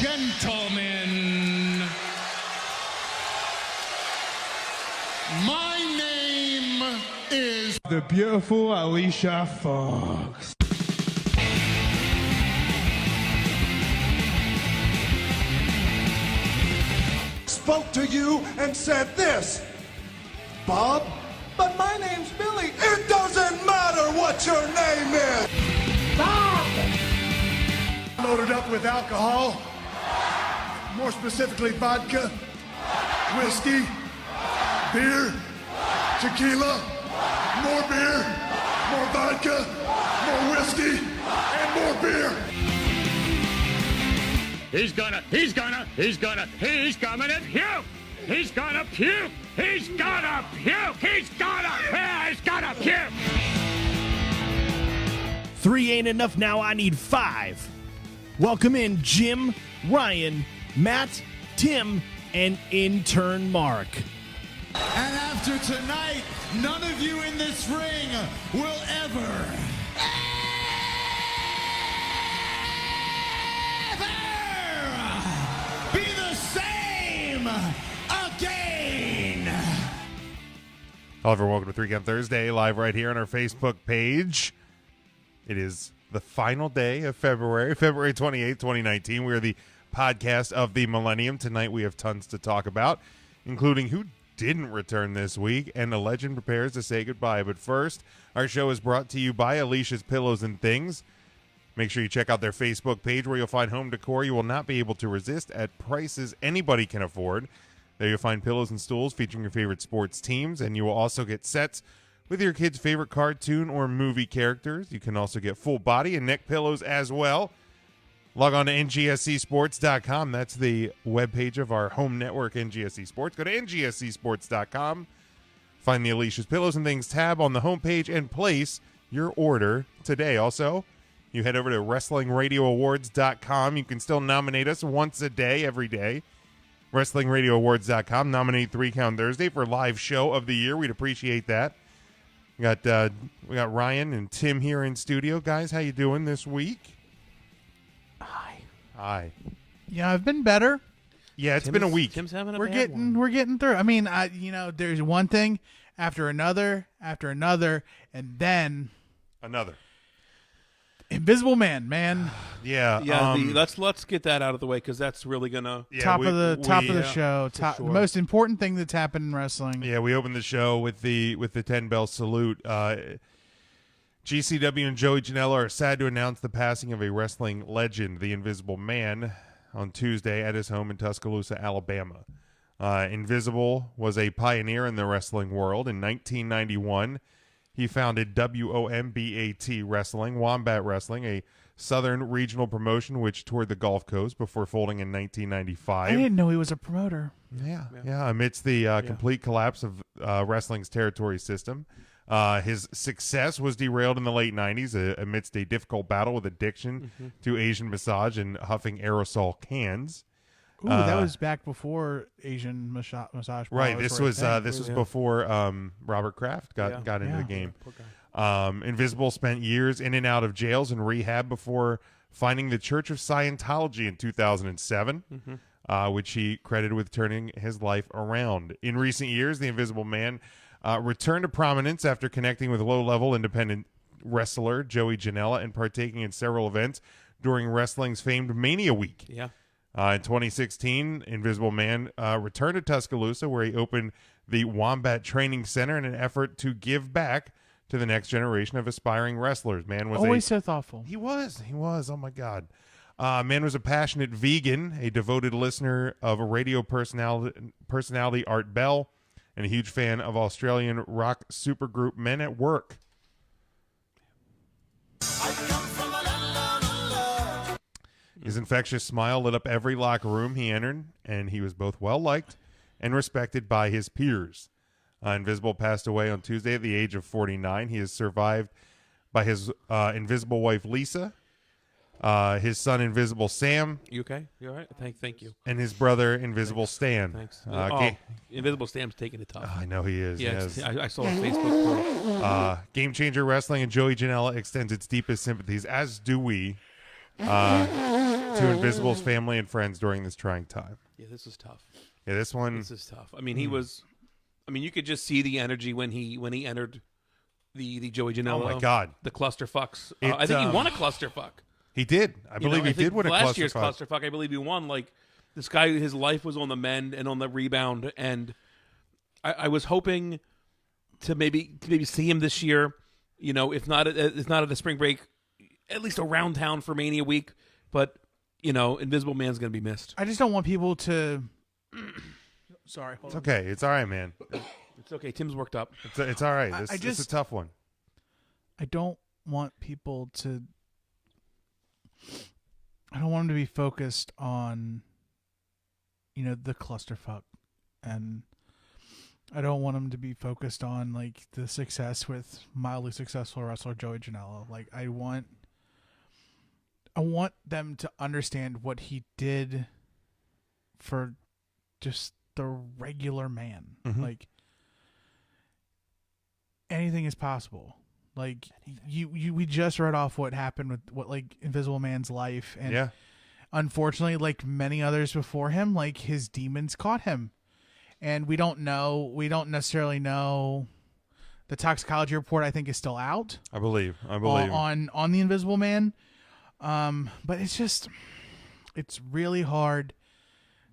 gentlemen, my name is the beautiful Alicia Fox. Spoke to you and said this, Bob, but my name's Billy. It doesn't matter what your name is. Bob! Loaded up with alcohol, more specifically vodka, whiskey, beer, tequila, more beer, more vodka, more whiskey, and more beer. He's gonna puke! He's gonna puke! He's gonna puke! 3 ain't enough now, I need 5. Welcome in Jim, Ryan, Matt, Tim, and intern Mark. And after tonight, none of you in this ring will ever be the same again. Hello, everyone. Welcome to 3 Count Thursday, live right here on our Facebook page. It is the final day of February 28th, 2019. We are the podcast of the millennium. Tonight we have tons to talk about, including who didn't return this week and a legend prepares to say goodbye. But first, our show is brought to you by Alicia's Pillows and Things. Make sure you check out their Facebook page where you'll find home decor you will not be able to resist at prices anybody can afford. There you'll find pillows and stools featuring your favorite sports teams, and you will also get sets with your kids' favorite cartoon or movie characters. You can also get full body and neck pillows as well. Log on to ngscsports.com. That's the webpage of our home network, NGSC Sports. Go to ngscsports.com. Find the Alicia's Pillows and Things tab on the homepage and place your order today. Also, you head over to WrestlingRadioAwards.com. You can still nominate us once a day, every day. WrestlingRadioAwards.com. Nominate 3 Count Thursday for live show of the year. We'd appreciate that. We got Ryan and Tim here in studio. Guys, how you doing this week? Hi. Yeah, I've been better. Yeah, it's been a week. Tim's having a We're getting through. I mean, there's one thing after another, and then Another. Invisible Man. Yeah. Let's get that out of the way because that's really gonna Top of the show. The most important thing that's happened in wrestling. Yeah, we opened the show with the 10-bell salute. GCW and Joey Janela are sad to announce the passing of a wrestling legend, the Invisible Man, on Tuesday at his home in Tuscaloosa, Alabama. Invisible was a pioneer in the wrestling world. In 1991, he founded WOMBAT Wrestling, Wombat Wrestling, a southern regional promotion which toured the Gulf Coast before folding in 1995. I didn't know he was a promoter. Yeah. Amidst the complete collapse of wrestling's territory system, his success was derailed in the late 90s amidst a difficult battle with addiction to Asian massage and huffing aerosol cans. Ooh, that was back before Asian massage. Right. This was before Robert Kraft got into the game. Invisible spent years in and out of jails and rehab before finding the Church of Scientology in 2007, which he credited with turning his life around. In recent years, the Invisible Man returned to prominence after connecting with low-level independent wrestler Joey Janela and partaking in several events during wrestling's famed Mania Week. Yeah. In 2016, Invisible Man returned to Tuscaloosa, where he opened the Wombat Training Center in an effort to give back to the next generation of aspiring wrestlers. Man was always so thoughtful. He was. Oh my God. Man was a passionate vegan, a devoted listener of a radio personality Art Bell, and a huge fan of Australian rock supergroup Men at Work. His infectious smile lit up every locker room he entered, and he was both well-liked and respected by his peers. Invisible passed away on Tuesday at the age of 49. He is survived by his invisible wife, Lisa, his son, Invisible Sam. You okay? You all right? Thank you. And his brother, Invisible Stan. Thanks. Invisible Stan's taking it tough. I know he is. Yeah, I saw a Facebook post. Game Changer Wrestling and Joey Janela extends its deepest sympathies, as do we, to to Invisible's family and friends during this trying time. Yeah, this is tough. Yeah, this one. This is tough. I mean, he was. I mean, you could just see the energy when he entered the Joey Janela. Oh my God, the clusterfucks. I think he won a clusterfuck. He did. I believe he did win a clusterfuck. Last year's clusterfuck, I believe he won. Like, this guy, his life was on the mend and on the rebound, and I was hoping to maybe see him this year. You know, if not at the spring break, at least around town for Mania Week. But you know, Invisible Man's going to be missed. I just don't want people to. Sorry, hold It's on. okay. It's all right, man. It's okay. Tim's worked up. It's all right. This is a tough one. I don't want people to. I don't want them to be focused on, the clusterfuck, and I don't want them to be focused on like the success with mildly successful wrestler Joey Janela. Like I want them to understand what he did for just the regular man. Mhm. Like anything is possible. Like we just read off what happened with what like Invisible Man's life, and Yeah. unfortunately, like many others before him, like his demons caught him, and we don't necessarily know. The toxicology report, I think, is still out. I believe on the Invisible Man, but it's really hard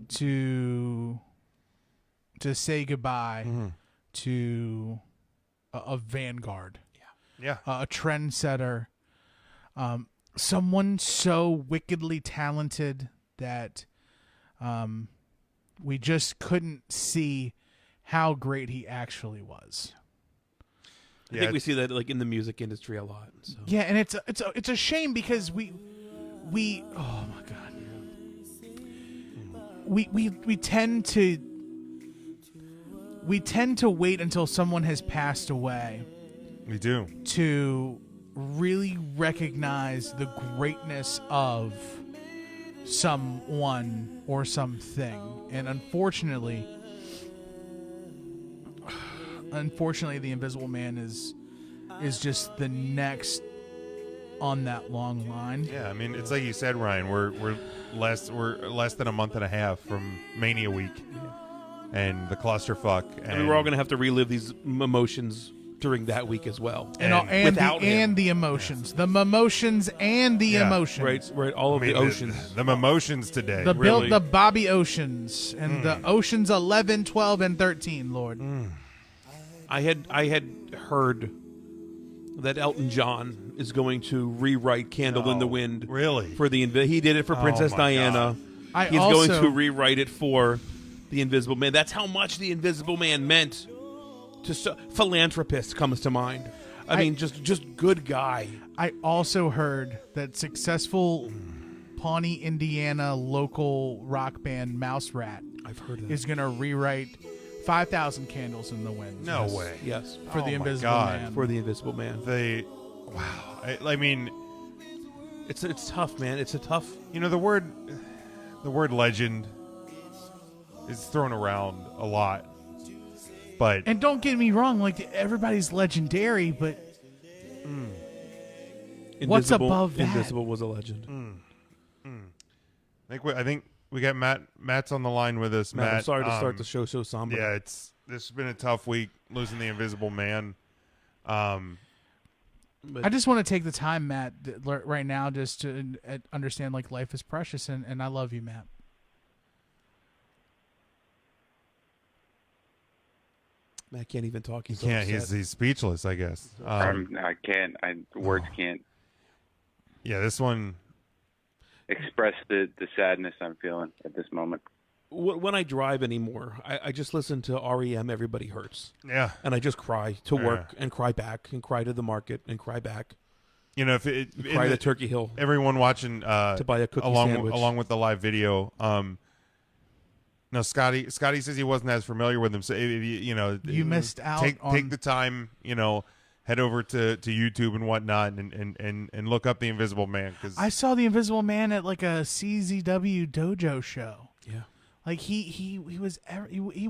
to say goodbye to a vanguard. Yeah. A trendsetter, someone so wickedly talented that we just couldn't see how great he actually was. I think we see that like in the music industry a lot. So. Yeah, and it's a shame because we oh my God, we tend to wait until someone has passed away. We do. To really recognize the greatness of someone or something. And unfortunately, the Invisible Man is just the next on that long line. Yeah, I mean, it's like you said, Ryan. We're less than a month and a half from Mania Week, and the clusterfuck. And we're all going to have to relive these emotions during that week as well, the emotions, the emotions and the emotions, right. All of the oceans, the emotions today. The Bobby Oceans and the Oceans 11, 12, and 13. Lord, I had heard that Elton John is going to rewrite "Candle in the Wind." Really? For he did it for Princess Diana. God. He's going to rewrite it for the Invisible Man. That's how much the Invisible Man meant. Philanthropist comes to mind. I mean, just good guy. I also heard that successful Pawnee, Indiana local rock band Mouse Rat I've heard of that. is going to rewrite 5,000 Candles in the Wind. No way. Yes. For the Invisible Man. For the Invisible Man. Wow. I mean, it's tough, man. It's a tough. The word legend is thrown around a lot. And don't get me wrong, like everybody's legendary, but what's above that? Invisible was a legend. I think we got Matt. Matt's on the line with us. Matt, I'm sorry to start the show so somber. Yeah, this has been a tough week losing the Invisible Man. I just want to take the time, Matt, right now, just to understand like life is precious, and I love you, Matt. Matt can't even talk. He can't. He's speechless, I guess. I can't. Words can't. Yeah, this one. Express the sadness I'm feeling at this moment. When I drive anymore, I just listen to REM. Everybody Hurts. Yeah, and I just cry to work and cry back and cry to the market and cry back. Cry to Turkey Hill. Everyone watching to buy a cookie sandwich along with the live video. No, Scotty says he wasn't as familiar with him. So you missed out. Take the time. Head over to YouTube and whatnot, and look up the Invisible Man. Because I saw the Invisible Man at like a CZW dojo show. Yeah, Like he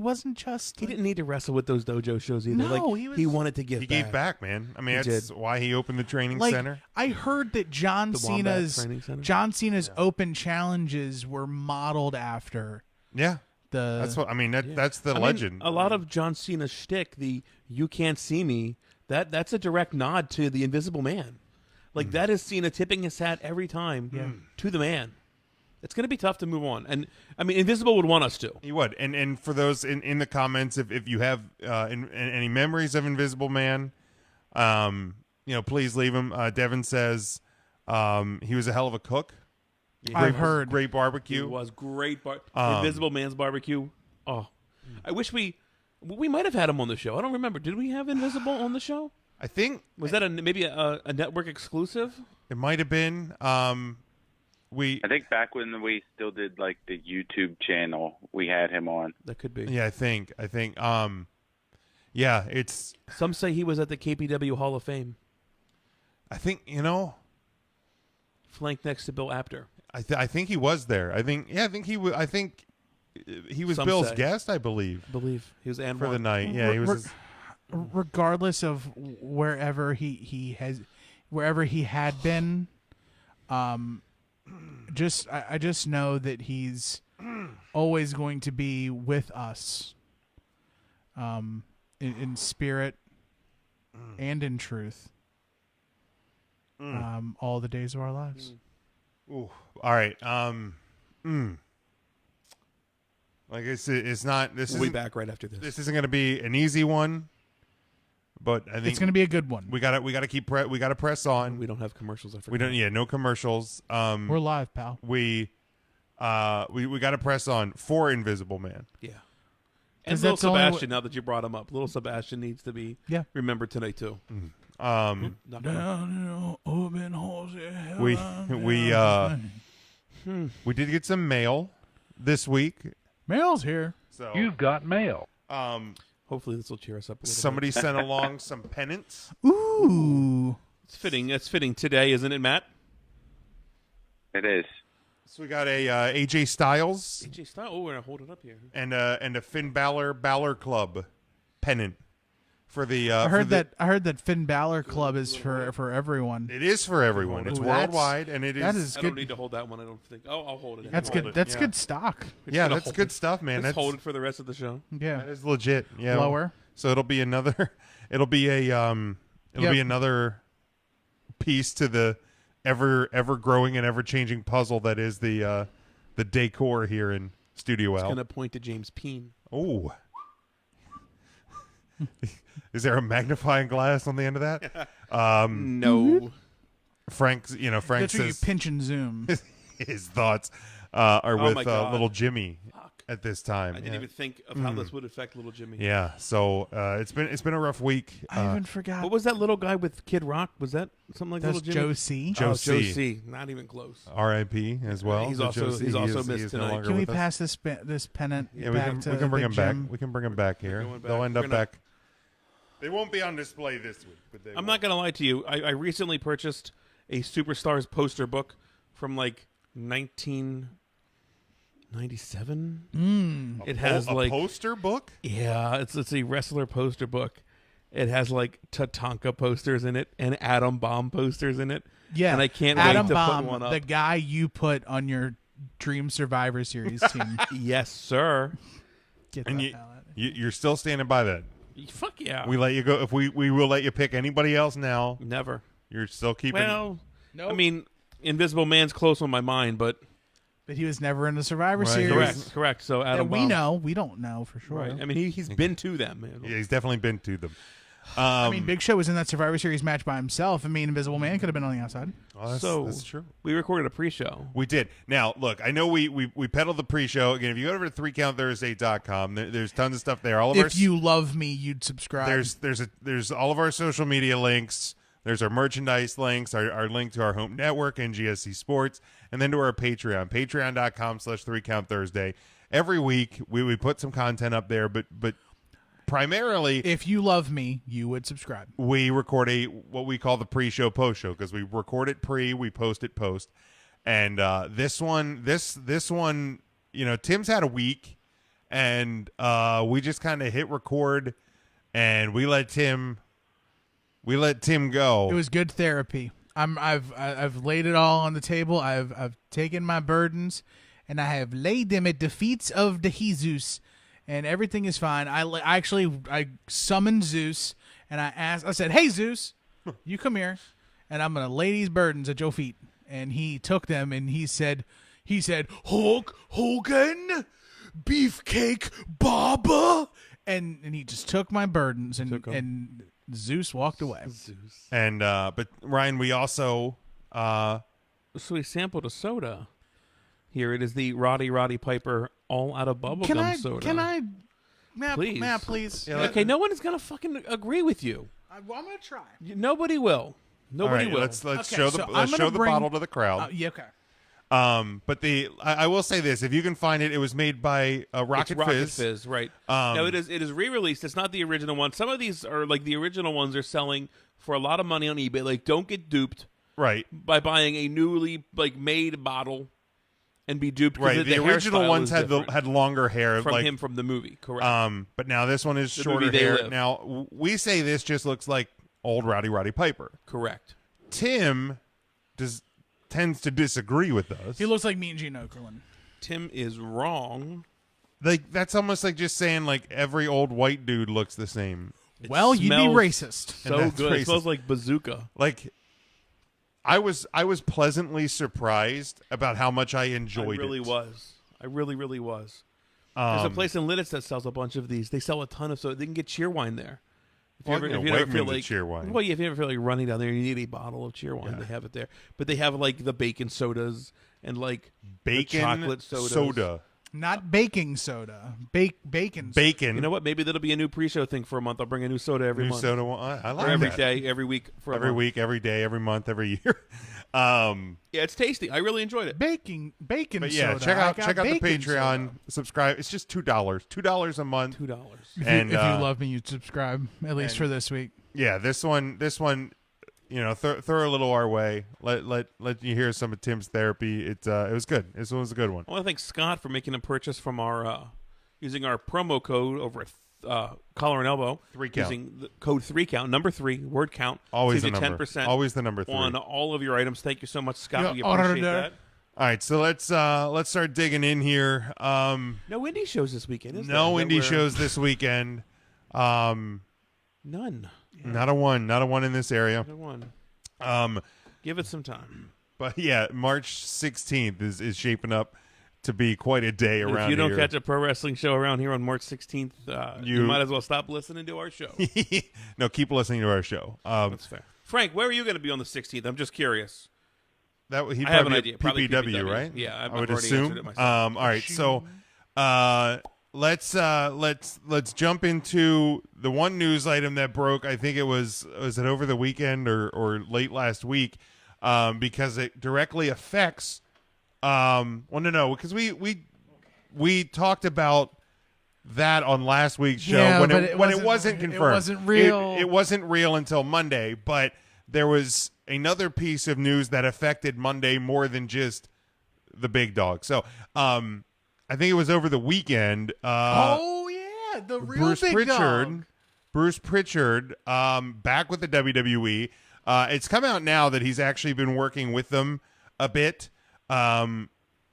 wasn't just. He didn't need to wrestle with those dojo shows either. No, like, he wanted to give. He back. gave back, man. I mean, He that's did. why he opened the training like, center. I heard that John The Wombat Training Center? Cena's open challenges were modeled after Yeah, the. that's what I mean. That's the I mean, legend. a lot of John Cena's shtick, the "you can't see me," that's a direct nod to the Invisible Man. Like that is Cena tipping his hat every time to the man. It's going to be tough to move on, and I mean, Invisible would want us to. He would, and for those in the comments, if you have any memories of Invisible Man, please leave them. Devin says he was a hell of a cook. I've heard. Great barbecue. It was great. Invisible Man's barbecue. Oh, I wish we might have had him on the show. I don't remember. Did we have Invisible on the show? I think Was that maybe a network exclusive? it might have been. I think back when we still did like the YouTube channel, we had him on. That could be. Yeah, I think. Yeah, it's. Some say he was at the KPW Hall of Fame, I think flanked next to Bill Apter. I think he was there. I think he was. I think he was Some Bill's say. guest. I believe He was for the night. Yeah, he was. Regardless of wherever he had been, I just know that he's always going to be with us, in spirit and in truth, all the days of our lives. Ooh, all right. Like I said, it's not. This We'll be isn't back right after this. This isn't going to be an easy one, but I think It's going to be a good one. we got to keep we got to press on. We don't have commercials. I forgot. We don't. Yeah, no commercials. We're live, pal. We got to press on for Invisible Man. Yeah. 'Cause And Little that's the only Sebastian, now that you brought him up, Little Sebastian needs to be remembered tonight too. Not gonna- We did get some mail this week. Mail's here. So You've got mail. Hopefully this will cheer us up a little somebody sent along some pennants. Ooh. bit. It's fitting. It's fitting today, isn't it, Matt? It is. So we got a AJ Styles AJ Styles. Oh, we're gonna hold it up here. and a Finn Balor Club pennant for the. I heard that Finn Balor Club is for everyone. It is for everyone. It's Ooh, that's- worldwide, and it is. that is I good. don't need to hold that one. I don't think. Oh, I'll hold it. That's Hold good. it, That's yeah. good stock. Yeah, gonna that's hold good it. stuff, man. Let's That's hold it for the rest of the show. Yeah. that is legit. Yeah, Lower. So it'll be another. It'll be a. It'll be another piece to the ever growing and ever changing puzzle that is the decor here in Studio It's L. gonna point to James Peen. Oh. Is there a magnifying glass on the end of that? No. Frank That's where you says pinch and zoom. his thoughts are Oh with my God. little Jimmy Fuck. at this time. I didn't even think of how this would affect little Jimmy. Yeah, so it's been a rough week. I even forgot. What was that little guy with Kid Rock? Was that something like That's little Jimmy? Joe C. Joe Joe C. C. Not even close. R.I.P. as well. He's So also- Joe C, he's he also is- missed he is no tonight. longer Can we with us. pass this pennant Yeah, back to we can bring Big him back. Jim? We can bring him back here. going back. They'll end We're up gonna- back. They won't be on display this week, but they I'm not gonna lie to you. I recently purchased a Superstars poster book from like 1997. It has a like poster book. yeah, it's a wrestler poster book. It has like Tatanka posters in it and Atom Bomb posters in it. Yeah, and I can't Adam wait to Bomb, put one up. the guy you put on your Dream Survivor Series team. Yes, sir. Get And that you, hell out of you're still standing by that. Fuck yeah. We let you go. If we will let you pick anybody else now. Never. You're still keeping. Well, I mean, Invisible Man's close on my mind, but But he was never in the Survivor Right, Series. he was- correct. So That Adam we Bomb. know. We don't know for sure. Right. I mean, he's been to them. yeah, he's definitely been to them. I mean, Big Show was in that Survivor Series match by himself. I mean, Invisible Man could have been on the outside. Oh, that's, so that's true. We recorded a pre-show. We did. Now, look, I know we peddled the pre-show. Again, if you go over to 3countthursday.com, there's tons of stuff there. All of our If you love me, you'd subscribe. there's all of our social media links. There's our merchandise links, our link to our home network, NGSC Sports, and then to our Patreon, patreon.com/3countthursday. Every week we put some content up there, but primarily if you love me, you would subscribe. we record what we call the pre-show post-show, because we record it pre, we post it post. And this one Tim's had a week, and we just kind of hit record, and we let Tim go. It was good therapy. I've laid it all on the table. I've taken my burdens, and I have laid them at the feet of the Jesus, and everything is fine. I summoned Zeus, and I said, "Hey Zeus, you come here, and I'm gonna lay these burdens at your feet." And he took them, and he said, "Hulk Hogan, Beefcake Baba," and he just took my burdens, and Zeus walked away. And but Ryan, we also So we sampled a soda. Here it is, the Roddy Piper all out of bubblegum soda. Can I, Matt, Please. Matt, please? Yeah, Okay, no one is gonna fucking agree with you. I'm gonna try. Nobody will. Nobody all right, will. Let's Okay, show so the I'm gonna bring- bottle to the crowd. Yeah, okay. But I will say this: if you can find it, it was made by Rocket Fizz, right? No, it is re-released. It's not the original one. Some of these are like the original ones are selling for a lot of money on eBay. Like, don't get duped Right. by buying a newly made bottle and be duped. Right. The original hairstyle ones is different had longer hair from like him from the movie. Correct. But now this one is The shorter movie They hair. Live. Now we say this just looks like old Roddy Piper. Correct. Tim tends to disagree with us. He looks like Mean Gene Okerlund. Tim is wrong. Like that's almost like just saying like every old white dude looks the same. Well, you'd be smells racist. So that's good. racist. It smells like bazooka. Like I was pleasantly surprised about how much I enjoyed I really it. was. I really was. There's a place in Lidditz that sells a bunch of these. They sell a ton of so they can get Cheerwine there. If Well, you Wegmans ever feel at like Cheerwine. Well, if you ever feel like running down there, you need a bottle of Cheerwine. They have it there, but they have like the bacon sodas and like Bacon the chocolate sodas. soda. Not baking soda. Bacon. Bacon. You know what? Maybe that'll be a new pre-show thing for a month. I'll bring a new soda every New month, soda. I like or every that. day, every week, for a Every month. week, every day, every month, every year. Yeah, it's tasty. I really enjoyed it. Bacon But yeah, soda. check I out got the bacon Patreon. soda. Subscribe. It's just $2 a month. $2. And If you love me, you'd subscribe, at least for this week. Yeah, this one, throw a little our way. Let you hear some of Tim's therapy. It was good. This one was a good one. I want to thank Scott for making a purchase from our using our promo code over at Collar and Elbow. 3 count. Using the code 3count, number 3, word count. Always saves the you number. 10% Always the number 3. on all of your items. Thank you so much, Scott. We Yeah, appreciate order. that. All right, so let's start digging in here. No indie shows this weekend, is there? No Is that indie where- shows this weekend. None. Not a one in this area. Not one. Um, Give it some time. but yeah, March 16th is shaping up to be quite a day And around if you don't here. catch a pro wrestling show around here on March 16th, you might as well stop listening to our show. No, keep listening to our show. That's fair. Frank, where are you going to be on the 16th? I'm just curious. That he'd I have an probably idea. be Probably PPW, PPW. right? Yeah, I've I would already assume. answered it myself. All right, so let's jump into the one news item that broke. I think it was it over the weekend or late last week, because it directly affects. Because we talked about that on last week's show when it wasn't confirmed. It wasn't real. It wasn't real until Monday, but there was another piece of news that affected Monday more than just the big dog. So, I think it was over the weekend. Oh yeah, the real Bruce big Prichard. dog. Bruce Prichard, back with the WWE. It's come out now that he's actually been working with them a bit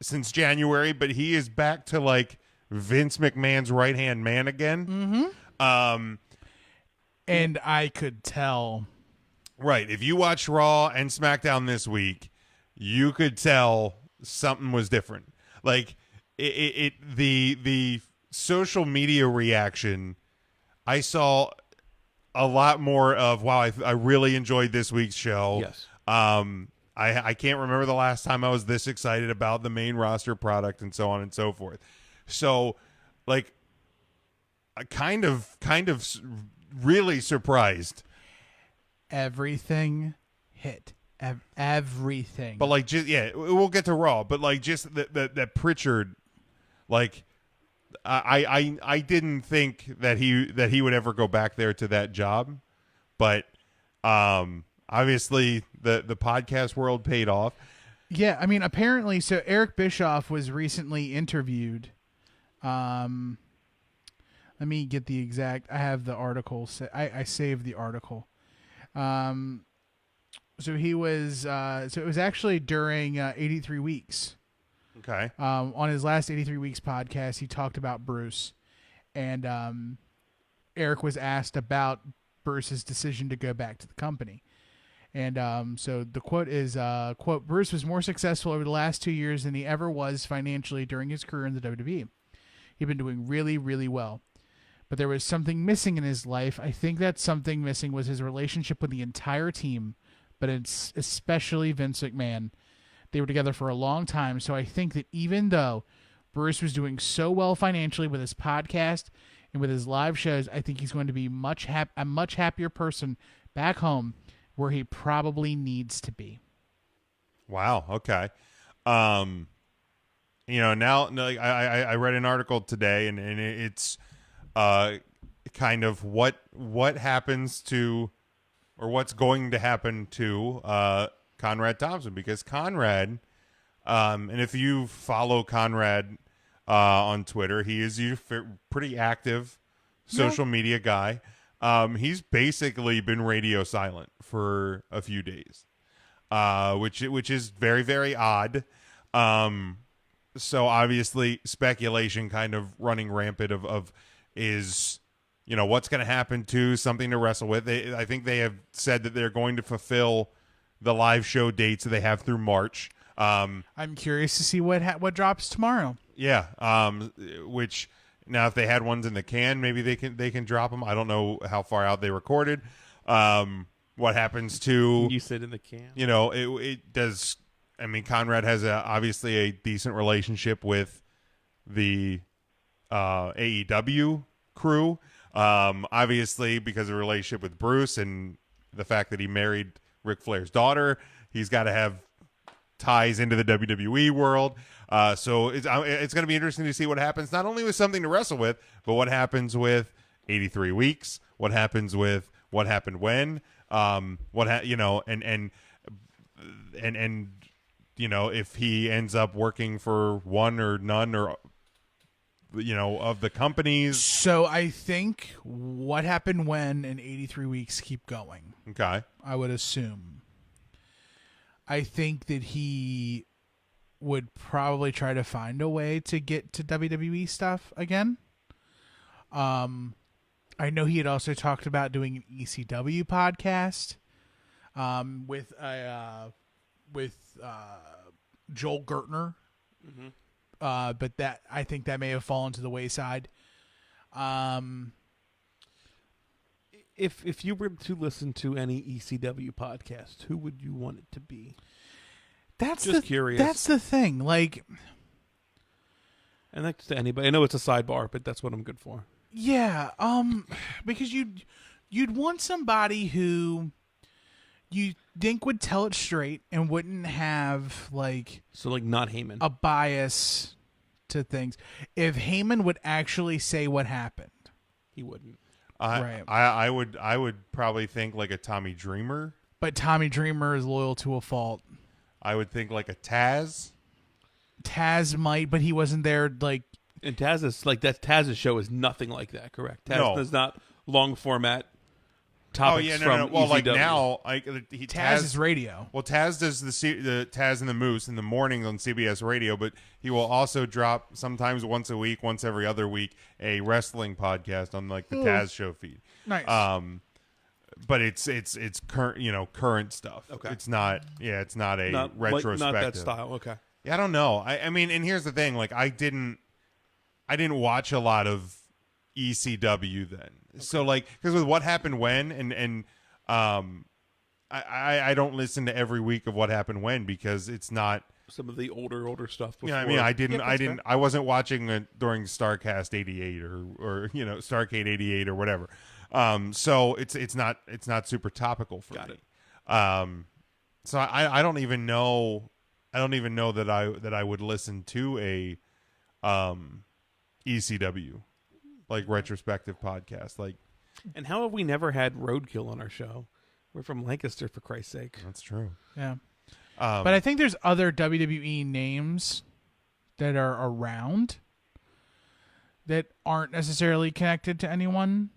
since January, but he is back to like Vince McMahon's right-hand man again. Mm-hmm. And I could tell. Right. If you watch Raw and SmackDown this week, you could tell something was different. Like the social media reaction, I saw a lot more of, wow, I really enjoyed this week's show. Yes. I can't remember the last time I was this excited about the main roster product and so on and so forth. So, like, I kind of really surprised. Everything hit. Everything. But like, just we'll get to Raw. But like, just that Prichard, like, I didn't think that he would ever go back there to that job, but obviously the podcast world paid off. Yeah, I mean, apparently, so Eric Bischoff was recently interviewed. Let me get the exact. I have the article. I saved the article. So he was. So it was actually during 83 Weeks. Okay. On his last 83 Weeks podcast, he talked about Bruce, and Eric was asked about Bruce's decision to go back to the company. And so the quote is, quote, Bruce was more successful over the last 2 years than he ever was financially during his career in the WWE. He'd been doing really, really well. But there was something missing in his life. I think that something missing was his relationship with the entire team, but it's especially Vince McMahon. They were together for a long time, so I think that even though Bruce was doing so well financially with his podcast and with his live shows, I think he's going to be a much happier person back home where he probably needs to be. Wow. Okay. Now I read an article today, and it's kind of what happens to, or what's going to happen to Conrad Thompson, because Conrad, and if you follow Conrad on Twitter, he is a pretty active social media guy. He's basically been radio silent for a few days, which is very, very odd. So obviously speculation kind of running rampant of is, what's going to happen to something to wrestle with. I think they have said that they're going to fulfill the live show dates that they have through March. I'm curious to see what drops tomorrow. Yeah. Which now, if they had ones in the can, maybe they can drop them. I don't know how far out they recorded. What happens to, you said in the can? It does. I mean, Conrad has obviously a decent relationship with the AEW crew. Obviously, because of a relationship with Bruce and the fact that he married Ric Flair's daughter, he's got to have ties into the WWE world. So it's going to be interesting to see what happens, not only with something to wrestle with, but what happens with 83 Weeks, what happens with What Happened When, if he ends up working for one or none or of the companies. So I think What Happened When and 83 Weeks keep going. Okay. I would assume. I think that he would probably try to find a way to get to WWE stuff again. I know he had also talked about doing an ECW podcast with Joel Gertner. Mm-hmm. But that, I think that may have fallen to the wayside. If you were to listen to any ECW podcast, who would you want it to be? That's just curious. That's the thing. Like, and that's to anybody. I know it's a sidebar, but that's what I'm good for. Yeah. Because you'd want somebody who you think would tell it straight and wouldn't have not Heyman, a bias to things. If Heyman would actually say what happened, he wouldn't. Right. I would probably think like a Tommy Dreamer, but Tommy Dreamer is loyal to a fault. I would think like a Taz. Taz might, but he wasn't there. And Taz is Taz's show is nothing like that. Correct. Taz does not long format topics from Well, ECW. like now, Taz is radio. Well, Taz does the Taz and the Moose in the mornings on CBS Radio, but he will also drop sometimes once a week, once every other week, a wrestling podcast on the Taz show feed. Nice. But it's current stuff. Okay. It's not a retrospective. Not that style. Okay. Yeah, I don't know. I mean, and here's the thing: I didn't watch a lot of ECW then. Okay. So because with What Happened When and I don't listen to every week of What Happened When because it's not some of the older stuff. Before. Yeah, I mean, I wasn't watching it during Starcast '88 or Starcade '88 or whatever. So it's not super topical for me. So I don't even know that I would listen to a ECW retrospective podcast. And how have we never had Roadkill on our show? We're from Lancaster, for Christ's sake. That's true. Yeah. But I think there's other WWE names that are around that aren't necessarily connected to anyone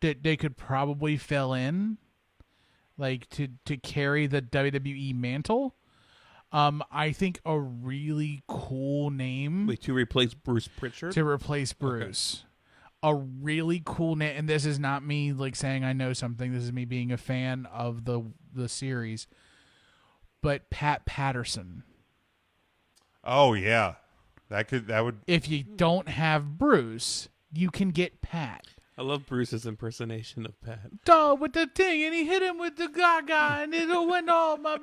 that they could probably fill in, like to carry the WWE mantle. I think a really cool name to replace Bruce Prichard. To replace Bruce. Okay. A really cool name, and this is not me like saying I know something. This is me being a fan of the series. But Pat Patterson. Oh yeah, that would. If you don't have Bruce, you can get Pat. I love Bruce's impersonation of Pat. Dog with the thing, and he hit him with the gaga, and it went all my.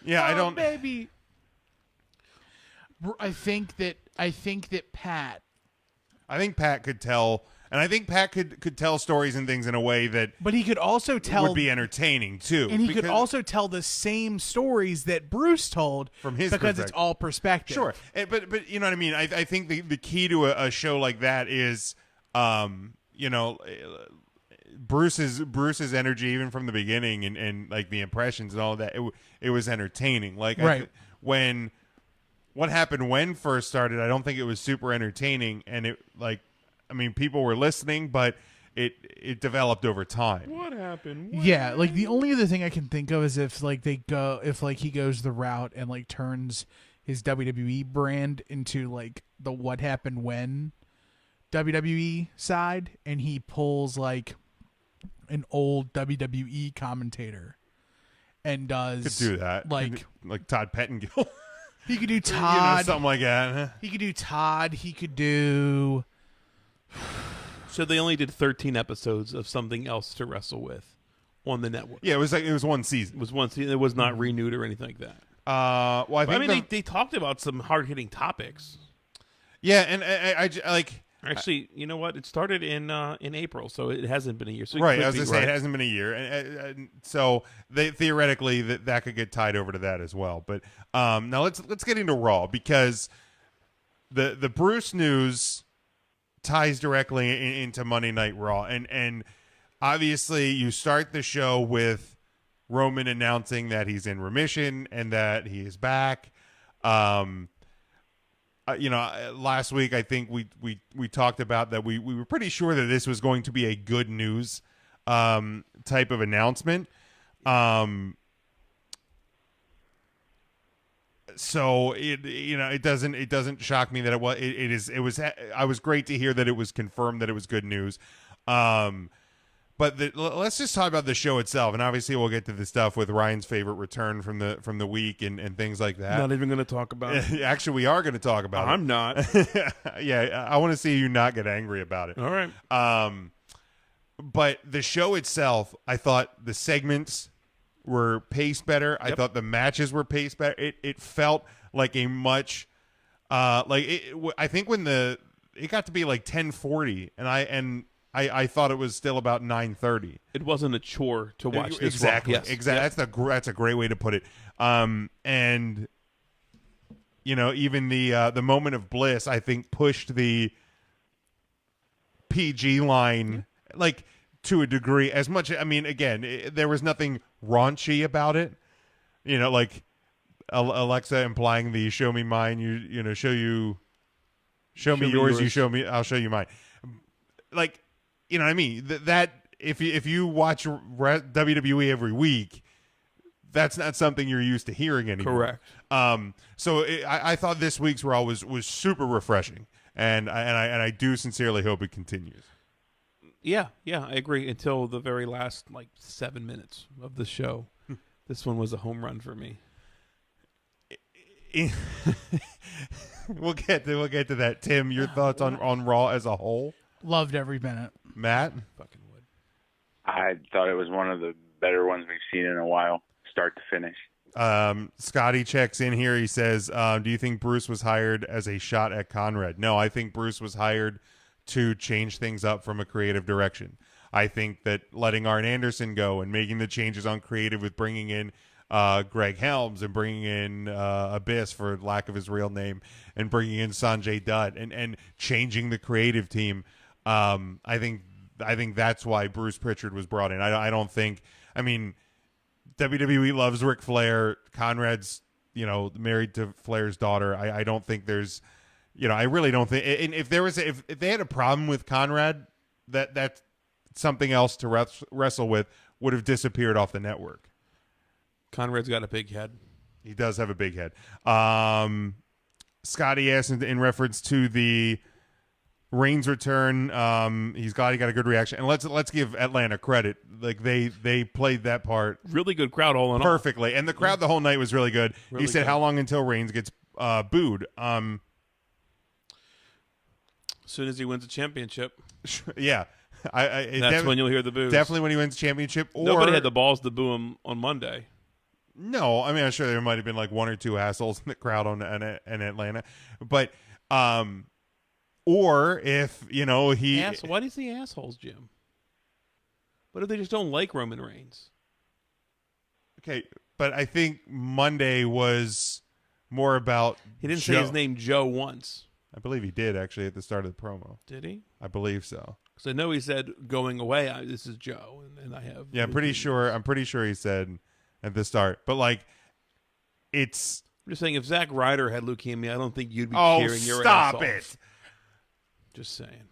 Yeah, I don't. Baby. I think that Pat. I think Pat could tell, and I think Pat could tell stories and things in a way that. But he could also tell would be entertaining too, and he could also tell the same stories that Bruce told from his because it's all perspective. Sure, but you know what I mean. I think the key to a show like that is, Bruce's energy even from the beginning and like the impressions and all of that. It was entertaining. Like right. When what happened when first started, I don't think it was super entertaining, and people were listening, but it developed over time. What happened? Yeah, like the only other thing I can think of is if he goes the route and like turns his WWE brand into like the What Happened When WWE side, and he pulls like an old WWE commentator and does could do that like Todd Pettengill. He could do Todd. Something like that. He could do Todd. He could do. So they only did 13 episodes of something else to wrestle with on the network. Yeah, it was one season. It was one season. It was not renewed or anything like that. Well, I think they talked about some hard hitting topics. Yeah, and I like. Actually, you know what? It started in April, so it hasn't been a year. So right, I was going to say it hasn't been a year, and so theoretically that could get tied over to that as well. But now let's get into Raw, because the Bruce news ties directly into Monday Night Raw, and obviously you start the show with Roman announcing that he's in remission and that he is back. Last week I think we talked about that we were pretty sure that this was going to be a good news type of announcement. So it doesn't shock me that it was. I was great to hear that it was confirmed that it was good news. But let's just talk about the show itself, and obviously we'll get to the stuff with Ryan's favorite return from the week and things like that. Not even going to talk about it. Actually, we are going to talk about it. I'm not. Yeah, I want to see you not get angry about it. All right. But the show itself, I thought the segments were paced better. Yep. I thought the matches were paced better. It felt like a much I think when it got to be like 10:40, and I thought it was still about 9:30. It wasn't a chore to watch this. Exactly. Yes. Exactly. Yep. That's a great way to put it. And even the moment of bliss, I think, pushed the PG line like to a degree. As much, I mean, again, there was nothing raunchy about it. Like Alexa implying the "show me mine," show me yours, you show me, I'll show you mine. Like. You know what I mean? That if you watch WWE every week, that's not something you're used to hearing anymore. Correct. So I thought this week's Raw was super refreshing, and I do sincerely hope it continues. Yeah, I agree. Until the very last 7 minutes of the show, this one was a home run for me. We'll get to that. Tim, your thoughts on Raw as a whole? Loved every minute. Matt? Fucking would. I thought it was one of the better ones we've seen in a while, start to finish. Scotty checks in here. He says, do you think Bruce was hired as a shot at Conrad? No, I think Bruce was hired to change things up from a creative direction. I think that letting Arn Anderson go and making the changes on creative with bringing in Greg Helms and bringing in Abyss, for lack of his real name, and bringing in Sanjay Dutt and changing the creative team. I think that's why Bruce Prichard was brought in. I don't think. I mean, WWE loves Ric Flair. Conrad's married to Flair's daughter. I don't think there's, I really don't think. And if they had a problem with Conrad, that's something else to wrestle with would have disappeared off the network. Conrad's got a big head. He does have a big head. Scotty asked in reference to the Reigns return. He's glad he got a good reaction, and let's give Atlanta credit. Like they played that part really good crowd all in all. Perfectly, and the crowd the whole night was really good. Really he said, good. "How long until Reigns gets booed?" As soon as he wins a championship. Yeah, that's when you'll hear the boos. Definitely when he wins championship. Or, nobody had the balls to boo him on Monday. No, I mean I'm sure there might have been like one or two assholes in the crowd in Atlanta, but or if he why do you say assholes, Jim? What if they just don't like Roman Reigns? Okay, but I think Monday was more about he didn't say his name Joe once. I believe he did actually at the start of the promo. Did he? I believe so. Because I know he said going away. This is Joe, and I have. Yeah, I'm pretty sure he said at the start, but like, it's. I'm just saying, if Zack Ryder had leukemia, I don't think you'd be cheering your ass off. Stop it! Just saying.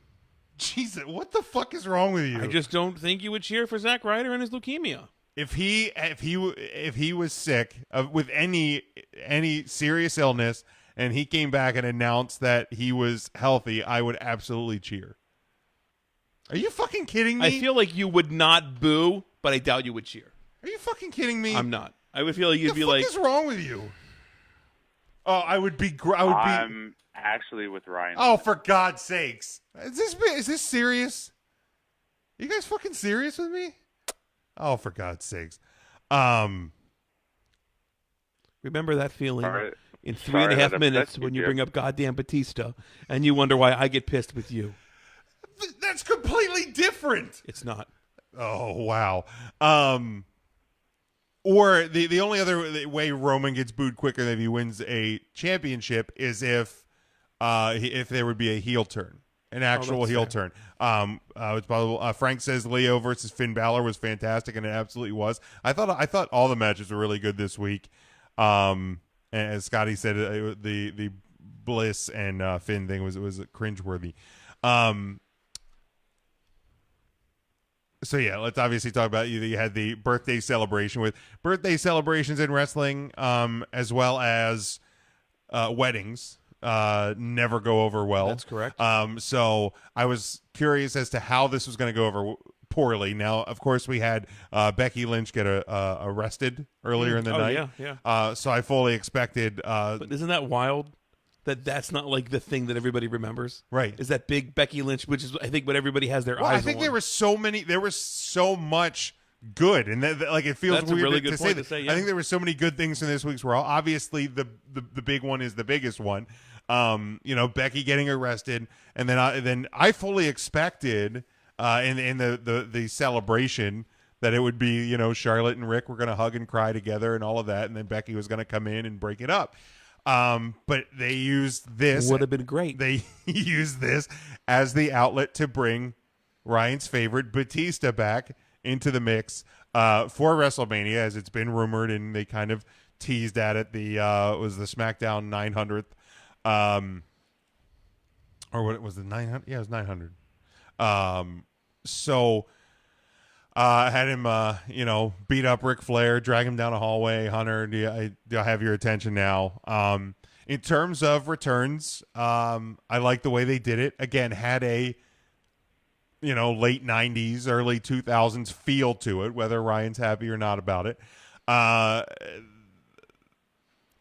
Jesus, what the fuck is wrong with you? I just don't think you would cheer for Zack Ryder and his leukemia. If he was sick with any serious illness and he came back and announced that he was healthy, I would absolutely cheer. Are you fucking kidding me? I feel like you would not boo, but I doubt you would cheer. Are you fucking kidding me? I'm not. I would feel like you'd be like, "What is wrong with you?" Oh, I would be. I'm actually with Ryan. Oh, for God's sakes! Is this serious? You guys fucking serious with me? Oh, for God's sakes! Remember that feeling Sorry. in 3.5 minutes upset when you, you Jim. bring up goddamn Batista, and you wonder why I get pissed with you. That's completely different. It's not. Oh wow. Or the only other way Roman gets booed quicker than if he wins a championship is if there would be a heel turn, an actual heel turn. It's possible. Frank says Leo versus Finn Balor was fantastic, and it absolutely was. I thought all the matches were really good this week. And as Scotty said, the Bliss and Finn thing was cringeworthy. So yeah, let's obviously talk about you had the birthday celebration with birthday celebrations in wrestling, as well as weddings. Never go over well. That's correct. So I was curious as to how this was going to go over poorly. Now, of course, we had Becky Lynch get arrested earlier in the night. Yeah. So I fully expected. But isn't that wild? That's not like the thing that everybody remembers, right? Is that big Becky Lynch, which is I think what everybody has their eyes on. I think there was so much good, and like it feels That's weird a really good to say point that. to say, yeah. I think there were so many good things in this week's Raw. Obviously, the big one is the biggest one. Becky getting arrested, and then I fully expected in the celebration that it would be Charlotte and Rick were going to hug and cry together and all of that, and then Becky was going to come in and break it up. But they used this. Would have been great. They used this as the outlet to bring Ryan's favorite Batista back into the mix for WrestleMania, as it's been rumored, and they kind of teased at it. Was the SmackDown 900th, or what was the 900? Yeah, it was 900. So had him, beat up Ric Flair, drag him down a hallway. Hunter, do I have your attention now? In terms of returns, I like the way they did it. Again, had a, late 90s, early 2000s feel to it, whether Ryan's happy or not about it.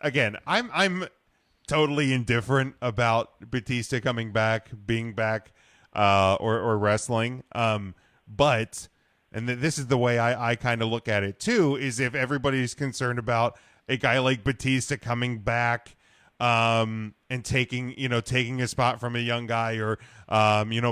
Again, I'm totally indifferent about Batista coming back, being back, or wrestling. But... And this is the way I kind of look at it, too, is if everybody's concerned about a guy like Batista coming back and taking a spot from a young guy or,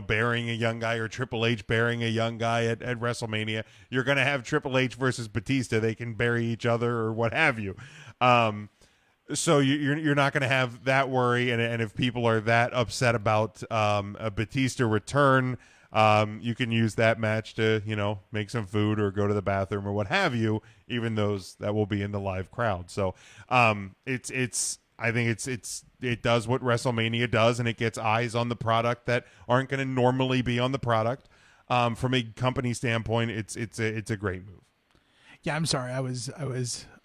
burying a young guy or Triple H burying a young guy at WrestleMania, you're going to have Triple H versus Batista. They can bury each other or what have you. So you're not going to have that worry. And if people are that upset about a Batista return, you can use that match to, make some food or go to the bathroom or what have you, even those that will be in the live crowd. So I think it does what WrestleMania does, and it gets eyes on the product that aren't going to normally be on the product. From a company standpoint, it's a great move. Yeah, I'm sorry. I was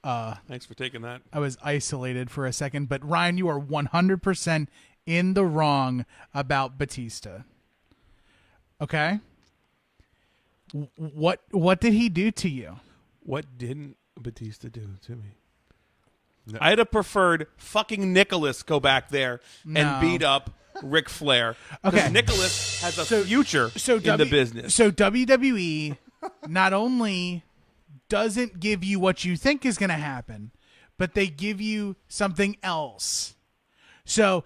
Thanks for taking that. I was isolated for a second, but Ryan, you are 100% in the wrong about Batista. Okay? What did he do to you? What didn't Batista do to me? No. I'd have preferred fucking Nicholas go back there and beat up Ric Flair. Okay. Nicholas has a future in the business. So WWE not only doesn't give you what you think is going to happen, but they give you something else. So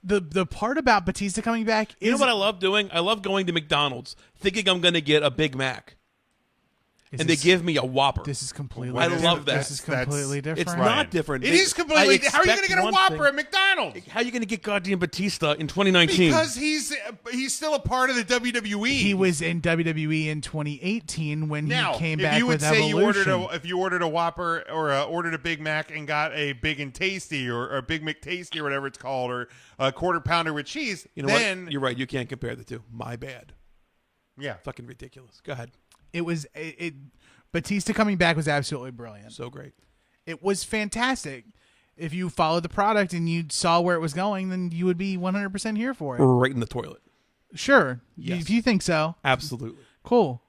the part about Batista coming back is... You know what I love doing? I love going to McDonald's thinking I'm going to get a Big Mac. And they give me a Whopper. This is completely I love that. This is completely different. It's not different. It is completely different. How are you going to get a Whopper at McDonald's? How are you going to get goddamn Batista in 2019? Because he's still a part of the WWE. He was in WWE in 2018 when he came back with Evolution. If you ordered a Whopper or ordered a Big Mac and got a Big and Tasty or a Big McTasty or whatever it's called, or a quarter pounder with cheese, then what? You're right. You can't compare the two. My bad. Yeah. Fucking ridiculous. Go ahead. Batista coming back was absolutely brilliant. So great. It was fantastic. If you followed the product and you saw where it was going, then you would be 100% here for it. Right in the toilet. Sure. Yes. If you think so. Absolutely. Cool.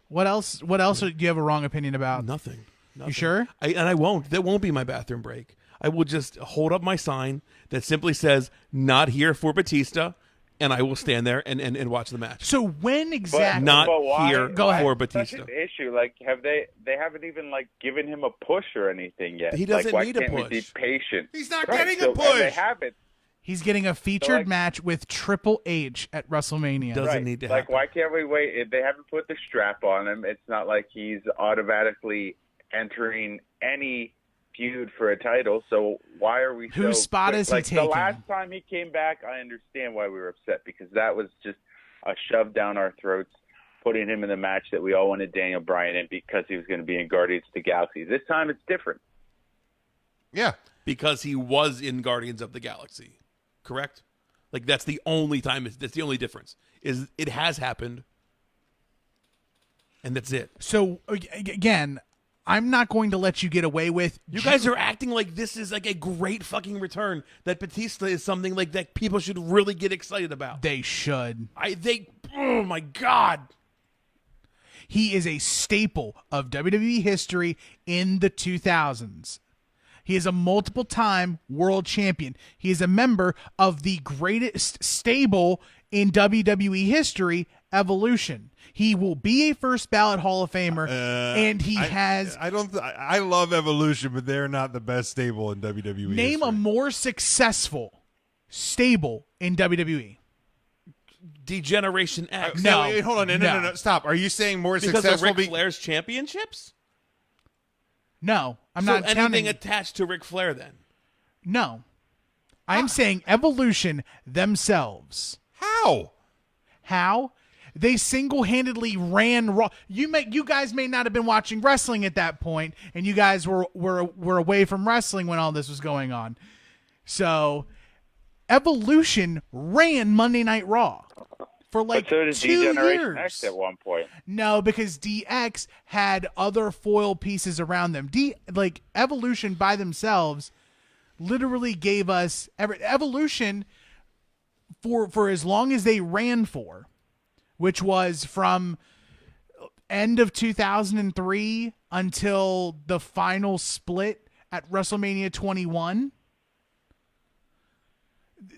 What else do you have a wrong opinion about? Nothing. You sure? I won't. That won't be my bathroom break. I will just hold up my sign that simply says, "Not here for Batista," and I will stand there and watch the match. So when exactly? Not here Go ahead. for Batista. Such an issue. Like, they haven't even given him a push or anything yet. He doesn't why need a can't push. We be patient. He's not Right, getting a push. They haven't. He's getting a featured match with Triple H at WrestleMania. Doesn't need to happen. Why can't we wait? If they haven't put the strap on him, it's not like he's automatically entering any feud for a title. So why are we Whose spot is he taking? The last time he came back, I understand why we were upset, because that was just a shove down our throats, putting him in the match that we all wanted Daniel Bryan in because he was going to be in Guardians of the Galaxy. This time it's different. Yeah. Because he was in Guardians of the Galaxy. Correct? That's the only time. That's the only difference. Is it has happened, and that's it. So again, I'm not going to let you get away with. You guys are acting like this is a great fucking return. That Batista is something that people should really get excited about. They should. Oh my God. He is a staple of WWE history in the 2000s. He is a multiple-time world champion. He is a member of the greatest stable in WWE history, Evolution. He will be a first ballot Hall of Famer, and I love Evolution, but they're not the best stable in WWE. Name history. a more successful stable in WWE. Degeneration X. No, wait, hold on. No. Stop. Are you saying more because successful? Of Ric Flair's championships? No, I'm not anything counting. attached to Ric Flair then? No. I'm saying Evolution themselves. How? They single-handedly ran Raw. You guys may not have been watching wrestling at that point, and you guys were away from wrestling when all this was going on. So, Evolution ran Monday Night Raw for but so did 2 Degeneration years. X at one point. No, because DX had other foil pieces around them. Evolution by themselves literally gave us Evolution for as long as they ran for, which was from end of 2003 until the final split at WrestleMania 21.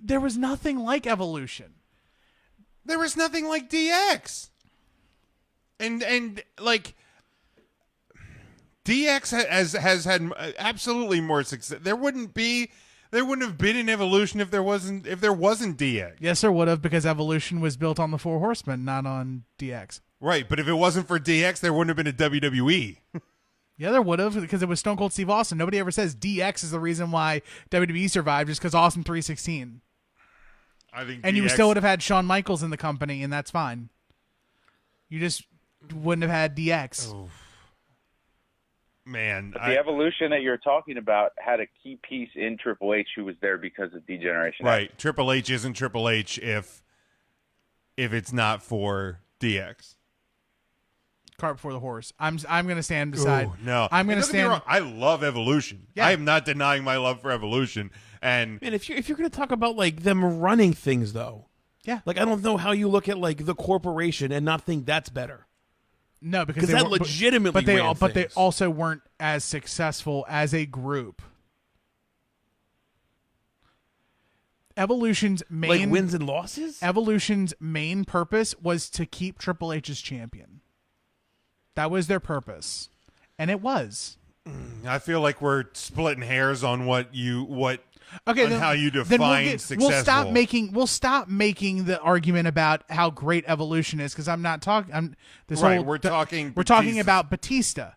There was nothing like Evolution. There was nothing like DX. And DX has had absolutely more success. There wouldn't have been an Evolution if there wasn't DX. Yes, there would have, because Evolution was built on the Four Horsemen, not on DX. Right, but if it wasn't for DX, there wouldn't have been a WWE. Yeah, there would have, because it was Stone Cold Steve Austin. Nobody ever says DX is the reason why WWE survived, just because Austin 316. I think and you still would have had Shawn Michaels in the company, and that's fine. You just wouldn't have had DX. Oh. Man, But the evolution that you're talking about had a key piece in Triple H who was there because of D-Generation. right. Triple H isn't Triple H if it's not for DX. Cart before the horse. I'm going to stand beside. Ooh, no, I'm going to Don't get me stand. wrong, I love Evolution. Yeah. I am not denying my love for Evolution. And And if you're going to talk about like them running things, though, Yeah. like I don't know how you look at like the corporation and not think that's better. No, because 'Cause they that were- legitimately But they ran but they things. also weren't as successful as a group. Evolution's main Like wins and losses. Evolution's main purpose was to keep Triple H as champion. That was their purpose, and it was. I feel like we're splitting hairs on Okay, on then, how you then define successful. We'll stop making the argument about how great Evolution is because I'm not talking. We're talking Batista. about Batista.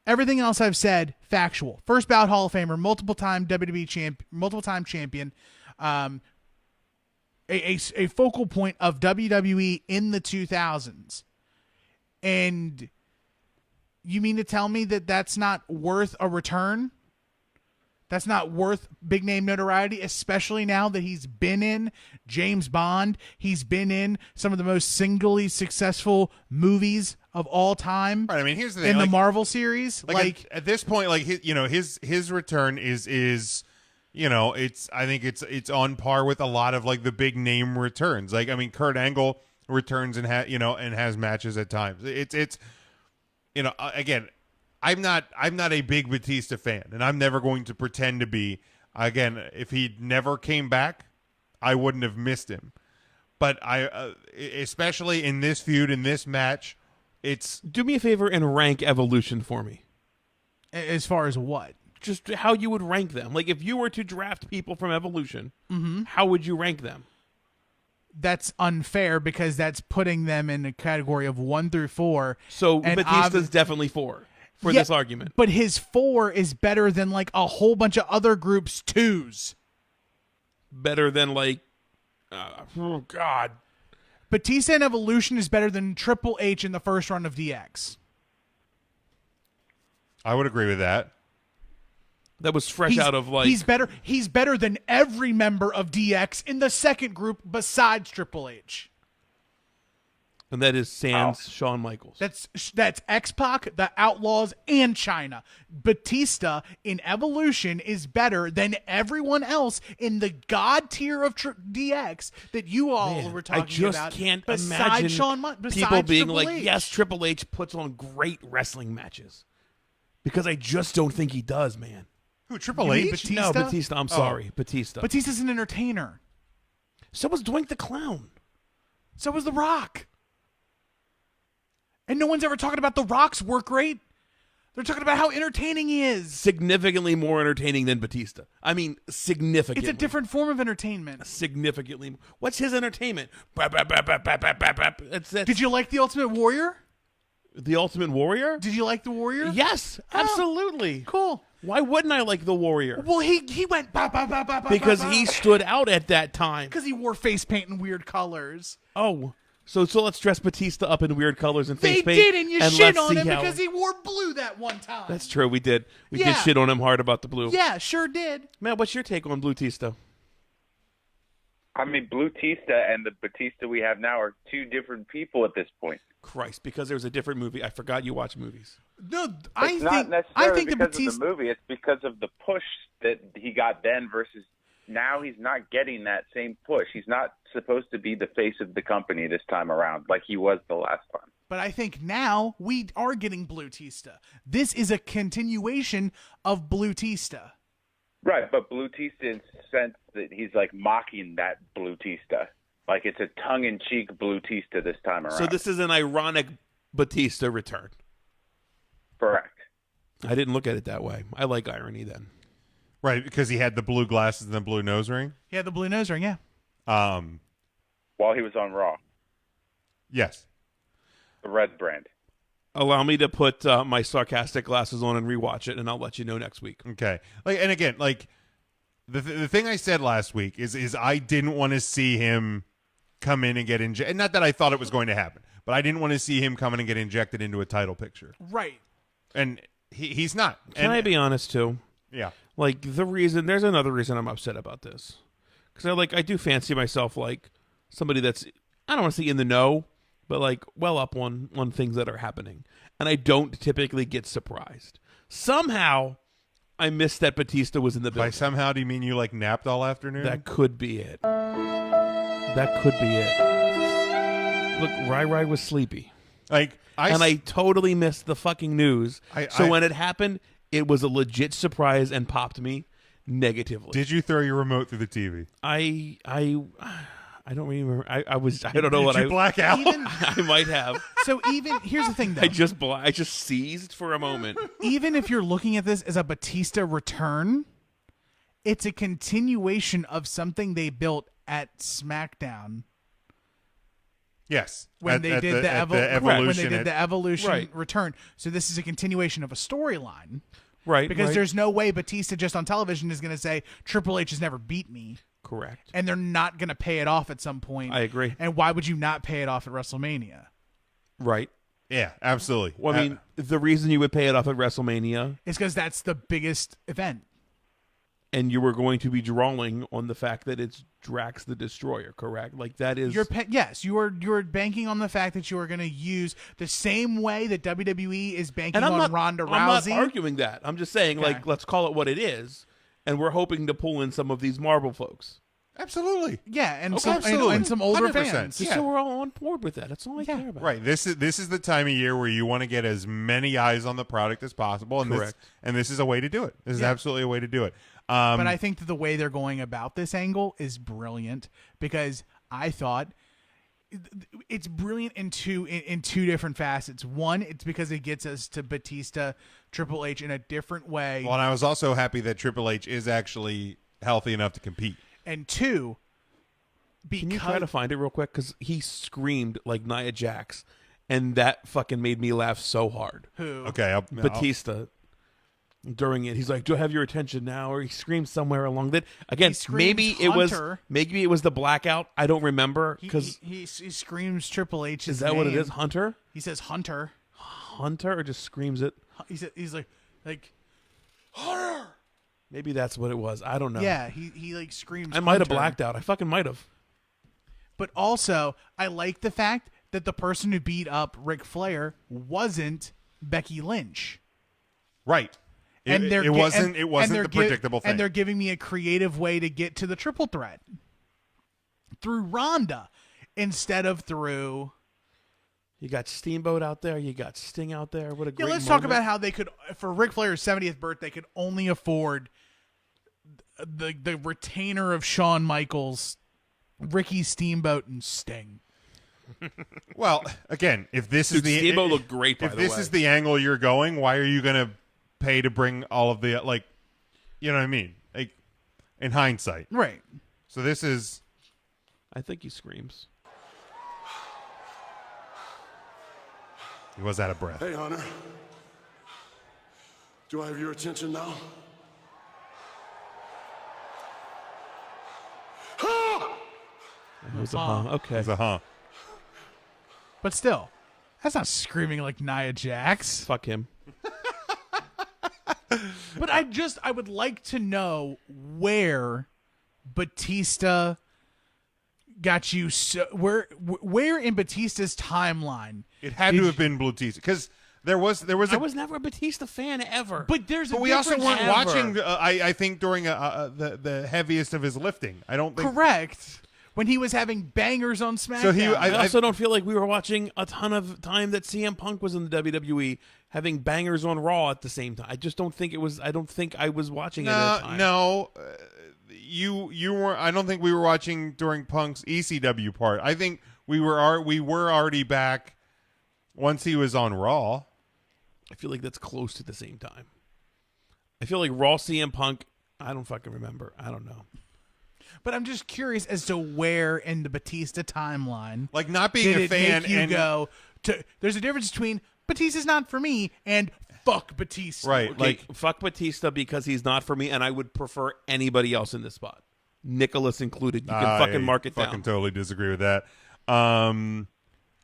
Everything else I've said factual. First ballot Hall of Famer, multiple time WWE champion, multiple time champion, a focal point of WWE in the 2000s, and you mean to tell me that that's not worth a return? That's not worth big name notoriety, especially now that he's been in James Bond. He's been in some of the most singly successful movies of all time. Right, I mean, here's the thing. In like, the Marvel series. like at this point, like his return is I think it's on par with a lot of like the big name returns. Like I mean, Kurt Angle returns and has matches at times. It's again. I'm not a big Batista fan, and I'm never going to pretend to be. Again, if he never came back, I wouldn't have missed him. But especially in this feud, in this match, it's Do me a favor and rank Evolution for me. as far as what? Just how you would rank them. Like if you were to draft people from Evolution, how would you rank them? That's unfair because that's putting them in a category of 1 through 4. So And Batista's definitely 4 for Yeah, this argument. But his 4 is better than like a whole bunch of other groups' 2s. Better than like, oh God. Batista in Evolution is better than Triple H in the first run of DX. I would agree with that. That was fresh out of like. He's better than every member of DX in the second group besides Triple H. And that is Sans Shawn Michaels. That's X-Pac, the Outlaws, and China. Batista in Evolution is better than everyone else in the god tier of DX that you all were talking I just about. can't besides imagine besides people being Triple like, H. yes, Triple H puts on great wrestling matches. Because I just don't think he does, man. Who, Triple You mean H? Batista? No, Batista. I'm sorry. Batista. Batista's an entertainer. So was Dwayne the Clown. So was The Rock. And no one's ever talking about The Rock's work rate. They're talking about how entertaining he is. Significantly more entertaining than Batista. I mean, significantly. It's a different form of entertainment. Significantly. What's his entertainment? That's Did you like The Ultimate Warrior? The Ultimate Warrior? Did you like The Warrior? Yes, absolutely. Cool. Why wouldn't I like the Warrior? Well, he went ba ba ba ba ba Because ba, ba. he stood out at that time. Because he wore face paint in weird colors. Oh, so let's dress Batista up in weird colors and face They paint. did, and you shit let's on see him how- because he wore blue that one time. That's true. We did. We Yeah. did shit on him hard about the blue. Yeah, sure did. Man, what's your take on Blue Tista? I mean, Blue Tista and the Batista we have now are two different people at this point. Christ, because there was a different movie. I forgot you watch movies. No, I It's not think necessarily the because Batista. of the movie. It's because of the push that he got then versus now. He's not getting that same push. He's not supposed to be the face of the company this time around like he was the last time. But I think now we are getting Blue Tista. This is a continuation of Blue Tista. Right, but Blue Tista in the sense that he's like mocking that Blue Tista. Like it's a tongue-in-cheek Blue Tista this time around. So this is an ironic Batista return. Correct. I didn't look at it that way. I like irony then. Right, because he had the blue glasses and the blue nose ring. Yeah, the blue nose ring. Yeah. While he was on Raw, Yes. the red brand. Allow me to put my sarcastic glasses on and rewatch it, and I'll let you know next week. Okay. Like, and again, like the thing I said last week is I didn't want to see him come in and get injured. And not that I thought it was going to happen, but I didn't want to see him come in and get injected into a title picture. Right. And he's not. Can I be honest too? Yeah. Like there's another reason I'm upset about this, because I do fancy myself like somebody that's, I don't want to say in the know, but like well up on things that are happening, and I don't typically get surprised. Somehow, I missed that Batista was in the building. By somehow, do you mean you like napped all afternoon? That could be it. That could be it. Look, Rai was sleepy. Like I totally missed the fucking news. So when it happened, it was a legit surprise and popped me negatively. Did you throw your remote through the TV? I don't really remember. I don't know what Did you black out? I might have. So even here's the thing, though. I just seized for a moment. Even if you're looking at this as a Batista return, it's a continuation of something they built at SmackDown. Yes, When they did the Evolution Right. return. So this is a continuation of a storyline. Right. Because right. there's no way Batista just on television is going to say, Triple H has never beat me. Correct. And they're not going to pay it off at some point. I agree. And why would you not pay it off at WrestleMania? Right. Yeah, absolutely. Well, I mean, the reason you would pay it off at WrestleMania is because that's the biggest event. And you were going to be drawing on the fact that it's Drax the Destroyer, correct? Like that is yes, you are banking on the fact that you are going to use the same way that WWE is banking on Ronda Rousey. I'm not arguing that. I'm just saying, like, let's call it what it is, and we're hoping to pull in some of these Marvel folks. Absolutely. Yeah, and absolutely. and some older 100%. fans. Just so we're all on board with that. That's all I care about. Right. This is the time of year where you want to get as many eyes on the product as possible, and Correct. This is a way to do it. This is absolutely a way to do it. But I think that the way they're going about this angle is brilliant, because I thought it's brilliant in two different facets. One, it's because it gets us to Batista, Triple H in a different way. Well, and I was also happy that Triple H is actually healthy enough to compete. And two, can you try to find it real quick? Because he screamed like Nia Jax, and that fucking made me laugh so hard. Who? Okay, Batista. During it, he's like, "Do I have your attention now?" Or he screams somewhere along that. Again, maybe it was the blackout. I don't remember because he screams Triple H. Is that what it is? Hunter? He says Hunter. Hunter, or just screams it. He's like Hunter. Maybe that's what it was. I don't know. Yeah, he like screams. I might have Hunter. blacked out. I fucking might have. But also, I like the fact that the person who beat up Ric Flair wasn't Becky Lynch. Right. It wasn't the predictable thing. And they're giving me a creative way to get to the triple threat through Ronda instead of through. You got Steamboat out there. You got Sting out there. What a great let's moment. talk about how they could, for Ric Flair's 70th birthday, could only afford the retainer of Shawn Michaels, Ricky Steamboat, and Sting. Well, again, if this is the Steamboat looked great. If this is the angle you're going, why are you going to pay to bring all of the, like, you know what I mean? Like, in hindsight. Right. So this is. I think he screams. He was out of breath. Hey, Hunter. Do I have your attention now? It was a huh. Okay. It was a huh. But still, that's not screaming like Nia Jax. Fuck him. But I would like to know where Batista got you. Where in Batista's timeline? It had to have been Batista, because there was. I was never a Batista fan ever. But we also weren't watching. I think during the heaviest of his lifting. I don't think. Correct. When he was having bangers on SmackDown. So I also don't feel like we were watching a ton of time that CM Punk was in the WWE having bangers on Raw at the same time. I just don't think it was. I don't think I was watching it at the time. No, you weren't. I don't think we were watching during Punk's ECW part. I think we were already back once he was on Raw. I feel like that's close to the same time. I feel like Raw CM Punk. I don't fucking remember. I don't know. But I'm just curious as to where in the Batista timeline, like not being a fan, there's a difference between Batista's not for me and fuck Batista. Right. Okay, like fuck Batista because he's not for me, and I would prefer anybody else in this spot, Nicholas included. You can fucking mark it down. I fucking totally disagree with that.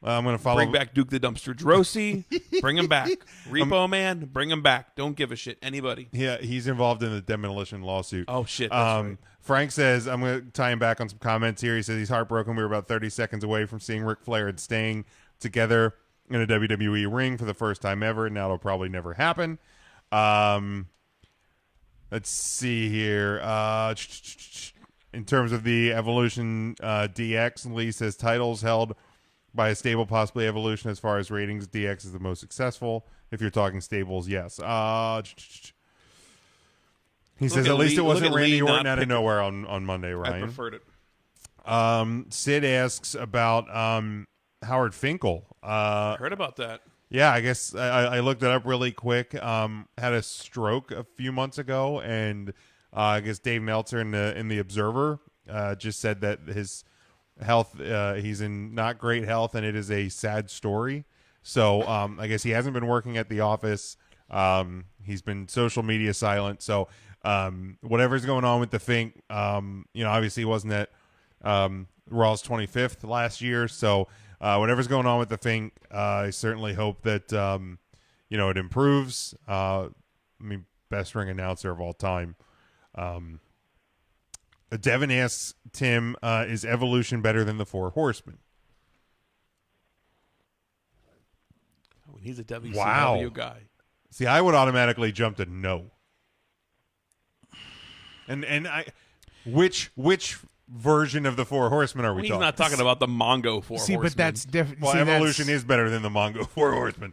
I'm going to follow. Bring back Duke the Dumpster Drosy. Bring him back. Repo Man. Bring him back. Don't give a shit. Anybody. Yeah, he's involved in the demolition lawsuit. Oh shit. That's right. Frank says, I'm going to tie him back on some comments here. He says he's heartbroken. We were about 30 seconds away from seeing Ric Flair and Sting together in a WWE ring for the first time ever. Now it'll probably never happen. Let's see here. In terms of the Evolution DX, Lee says titles held by a stable, possibly Evolution. As far as ratings, DX is the most successful. If you're talking stables, yes. He says at least it wasn't Randy Orton out of nowhere on Monday, Ryan. I preferred it. Sid asks about Howard Finkel. Heard about that. Yeah, I guess I looked it up really quick. Had a stroke a few months ago, and I guess Dave Meltzer in the Observer just said that his health, he's in not great health, and it is a sad story. So I guess he hasn't been working at the office. He's been social media silent. So whatever's going on with the Fink, obviously he wasn't at Raw's 25th last year. So whatever's going on with the Fink, I certainly hope that it improves. Best ring announcer of all time. Devin asks Tim, is Evolution better than the Four Horsemen? He's a WCW Wow. guy. See, I would automatically jump to no. And which version of the Four Horsemen are we He's talking? not talking about the Mongo Four See, Horsemen. but that's different. Well, Evolution is better than the Mongo Four Horsemen.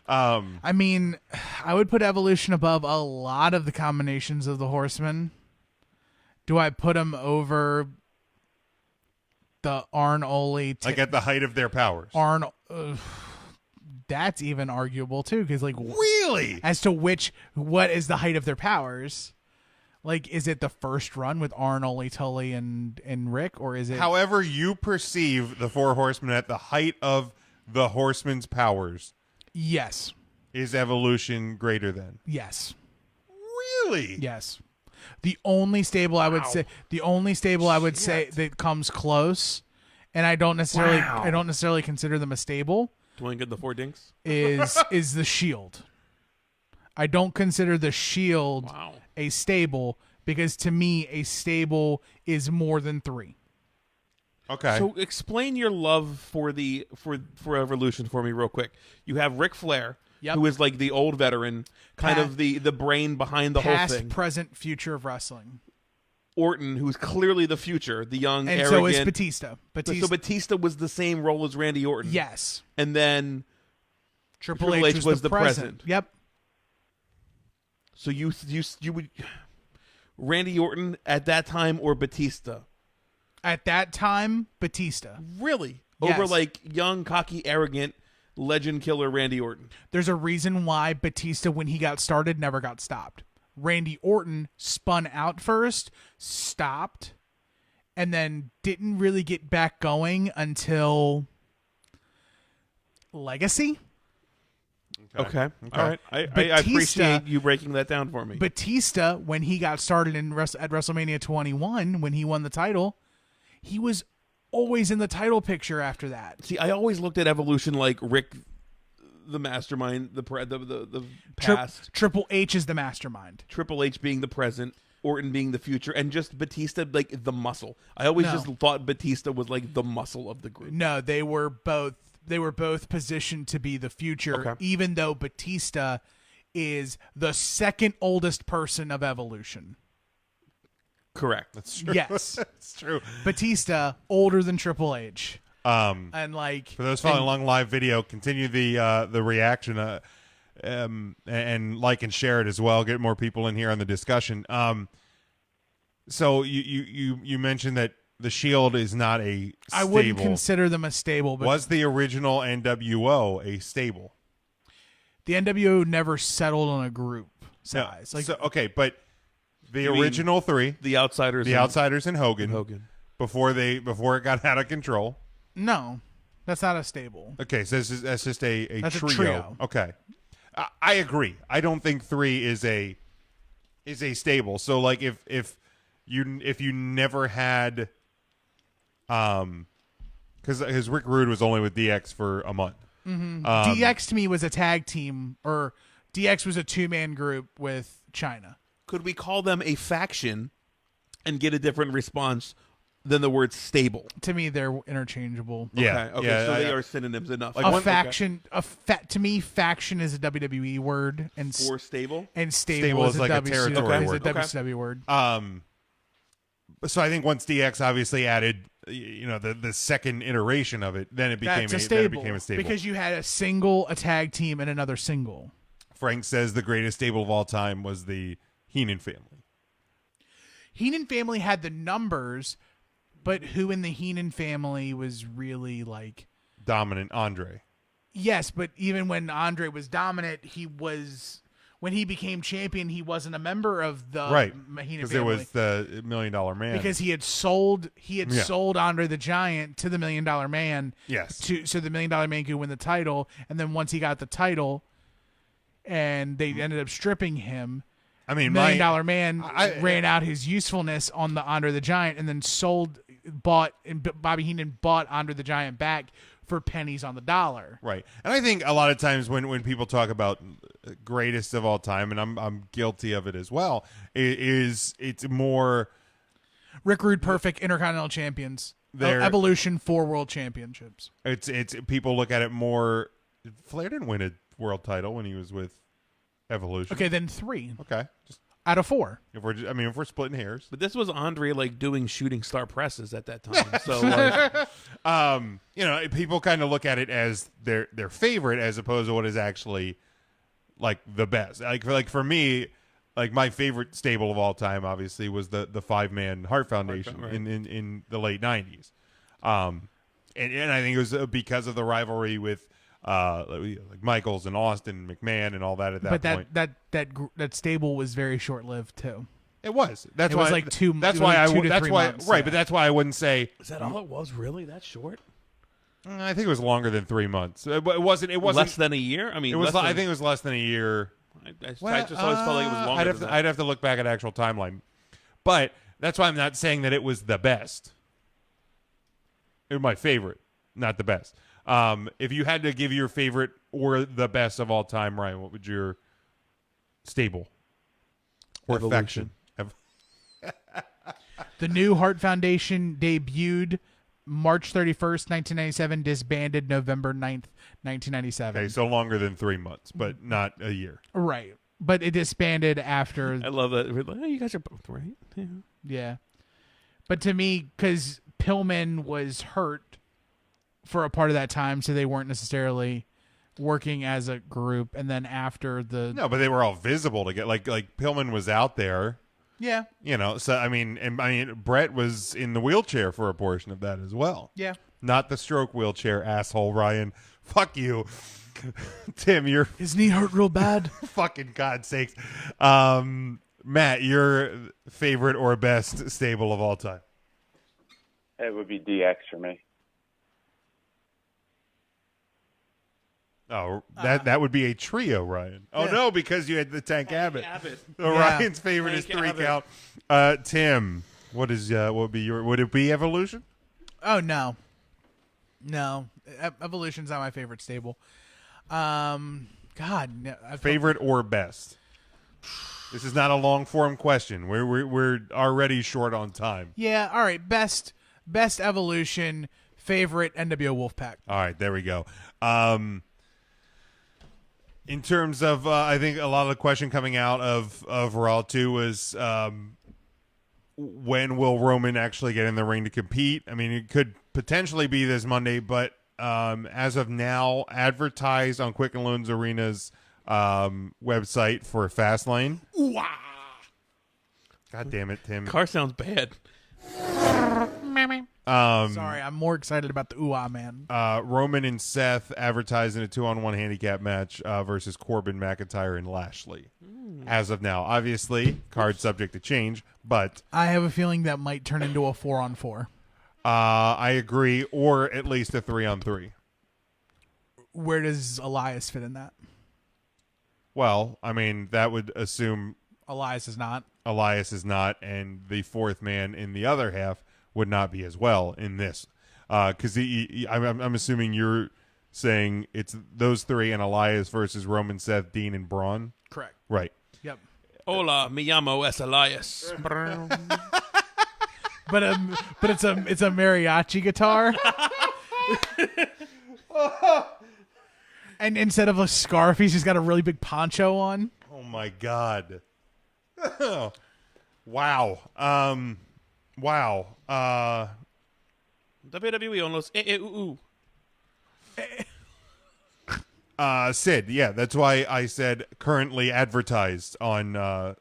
I mean, I would put Evolution above a lot of the combinations of the Horsemen. Do I put them over the Arn Ole? Like at the height of their powers. Arn. That's even arguable too, because really, as to what is the height of their powers? Like, is it the first run with Arn, Ole, Tully, and Rick, or is it? However you perceive the Four Horsemen at the height of the Horsemen's powers. Yes. Is Evolution greater than? Yes. Really? Yes. The only stable I would say that comes close, and I don't necessarily consider them a stable. Dwayne Good the Four Dinks is the Shield. I don't consider the Shield a stable, because to me a stable is more than three. Okay. So explain your love for Evolution for me real quick. You have Ric Flair, who is like the old veteran, kind of the brain behind the whole thing. Past, present, future of wrestling. Orton, who's clearly the future, the young, and arrogant. so is Batista. So Batista was the same role as Randy Orton. Yes. And then Triple H was the present. Yep. So you would Randy Orton at that time or Batista? At that time, Batista. Really? Yes. Over like young, cocky, arrogant, legend killer Randy Orton. There's a reason why Batista, when he got started, never got stopped. Randy Orton spun out first, stopped, and then didn't really get back going until Legacy. Okay. All right. I appreciate you breaking that down for me. Batista, when he got started at WrestleMania 21, when he won the title, he was always in the title picture after that. See, I always looked at Evolution like Rick, the mastermind, the past. Triple H is the mastermind. Triple H being the present, Orton being the future, and just Batista like the muscle. I always just thought Batista was like the muscle of the group. No, they were both positioned to be the future, even though Batista is the second oldest person of Evolution. Correct. That's true. Yes. That's true. Batista, older than Triple H. And like, for those following along live video, continue the reaction and like and share it as well. Get more people in here on the discussion. So you mentioned that the Shield is not a stable. I wouldn't consider them a stable. But was the original NWO a stable? The NWO never settled on a group size. But the original three, the Outsiders, and Hogan, before it got out of control. No, that's not a stable. Okay, so that's just a trio. A trio. Okay, I agree. I don't think three is a stable. So like if you never had, because because Rick Rude was only with DX for a month. DX to me was a tag team, or DX was a 2-man group with China. Could we call them a faction and get a different response than the word stable? To me, they're interchangeable. Yeah, Okay, yeah, so they are synonyms enough. Like A one- faction, to me, faction is a WWE word, and For stable? stable is like a WCW territory is word. a WCW word. So I think once DX obviously added, the second iteration of it, then it became That's a stable. then it became a stable. Because you had a single, a tag team, and another single. Frank says the greatest stable of all time was the Heenan family. Heenan family had the numbers, but who in the Heenan family was really like Dominant Andre. Yes, but even when Andre was dominant, when he became champion, he wasn't a member of the Right. Heenan Because family. it was the $1 Million Man. Because he had sold Yeah. sold Andre the Giant to the $1 Million Man. Yes. So the $1 Million Man could win the title, and then once he got the title, and they ended up stripping him. I mean, $1 Million Man I- ran out his usefulness on the Andre the Giant, and then Bobby Heenan bought Andre the Giant back for pennies on the dollar. Right. And I think a lot of times when people talk about greatest of all time, and I'm guilty of it as well, it's more Rick Rude, perfect Intercontinental Champions. They're- Evolution, 4 world championships. it's people look at it more. Flair didn't win a world title when he was with Evolution. Okay, then 3 Okay. Just out of 4. if we're splitting hairs. But this was Andre like doing shooting star presses at that time. So like, People kind of look at it as their favorite as opposed to what is actually like the best. Like for me, like my favorite stable of all time obviously was the 5-man Hart Foundation right. in the late 90s. And I think it was because of the rivalry with like Michaels and Austin, McMahon, and all that at that point. But that stable was very short lived too. It was. That's It why. was like two- That's it was why like I. 2 to That's 3 why. months, Right, yeah. but that's why I wouldn't say. is that all it was? Really? That short? I think it was longer than 3 months. It wasn't. It wasn't Less than a year? I mean, It was. less than, I think it was less than a year. I just always felt like it was longer. than that. I'd have to look back at actual timeline, but that's why I'm not saying that it was the best. It was my favorite, not the best. If you had to give your favorite or the best of all time, Ryan, what would your stable or Evolution. faction? The new Hart Foundation debuted March 31st, 1997, disbanded November 9th, 1997. Okay, so longer than 3 months, but not a year. Right. But it disbanded after. I love that. We're like, oh, you guys are both right. Yeah. Yeah. But to me, because Pillman was hurt for a part of that time, so they weren't necessarily working as a group. And then after the. No, but they were all visible to get like Pillman was out there. Yeah. So I mean, Brett was in the wheelchair for a portion of that as well. Yeah. Not the stroke wheelchair, asshole, Ryan. Fuck you. Tim, you're His knee hurt real bad. fucking God's sakes. Matt, your favorite or best stable of all time? It would be DX for me. Oh, that would be a trio, Ryan. Oh, Yeah. no, because you had the Tank Abbott. Abbott. So Yeah. Ryan's favorite is Tank 3 Abbott. count. Tim, what would be your? Would it be Evolution? Oh, no. No. Evolution's not my favorite stable. God. No, Favorite or best? This is not a long form question. We're already short on time. Yeah. All right. Best Evolution. Favorite NWO Wolfpack. All right, there we go. In terms of, I think a lot of the question coming out of Raw too was, when will Roman actually get in the ring to compete? I mean, it could potentially be this Monday, but as of now, advertised on Quicken Loans Arena's website for Fastlane. God damn it, Tim. Car sounds bad. Sorry, I'm more excited about the ooh-ah man. Roman and Seth advertised in a 2-on-1 handicap match versus Corbin, McIntyre, and Lashley. As of now, obviously, card subject to change, but I have a feeling that might turn into a 4-on-4. I agree, or at least a 3-on-3. Where does Elias fit in that? Well, I mean, that would assume Elias is not. Elias is not, and the fourth man in the other half would not be as well in this. Because I'm assuming you're saying it's those three and Elias versus Roman, Seth, Dean, and Braun. Correct. Right. Yep. Hola, me llamo es Elias. But it's a mariachi guitar. And instead of a scarf, he's just got a really big poncho on. Oh my God. Wow. Wow. WWE on los Sid, yeah, that's why I said currently advertised on the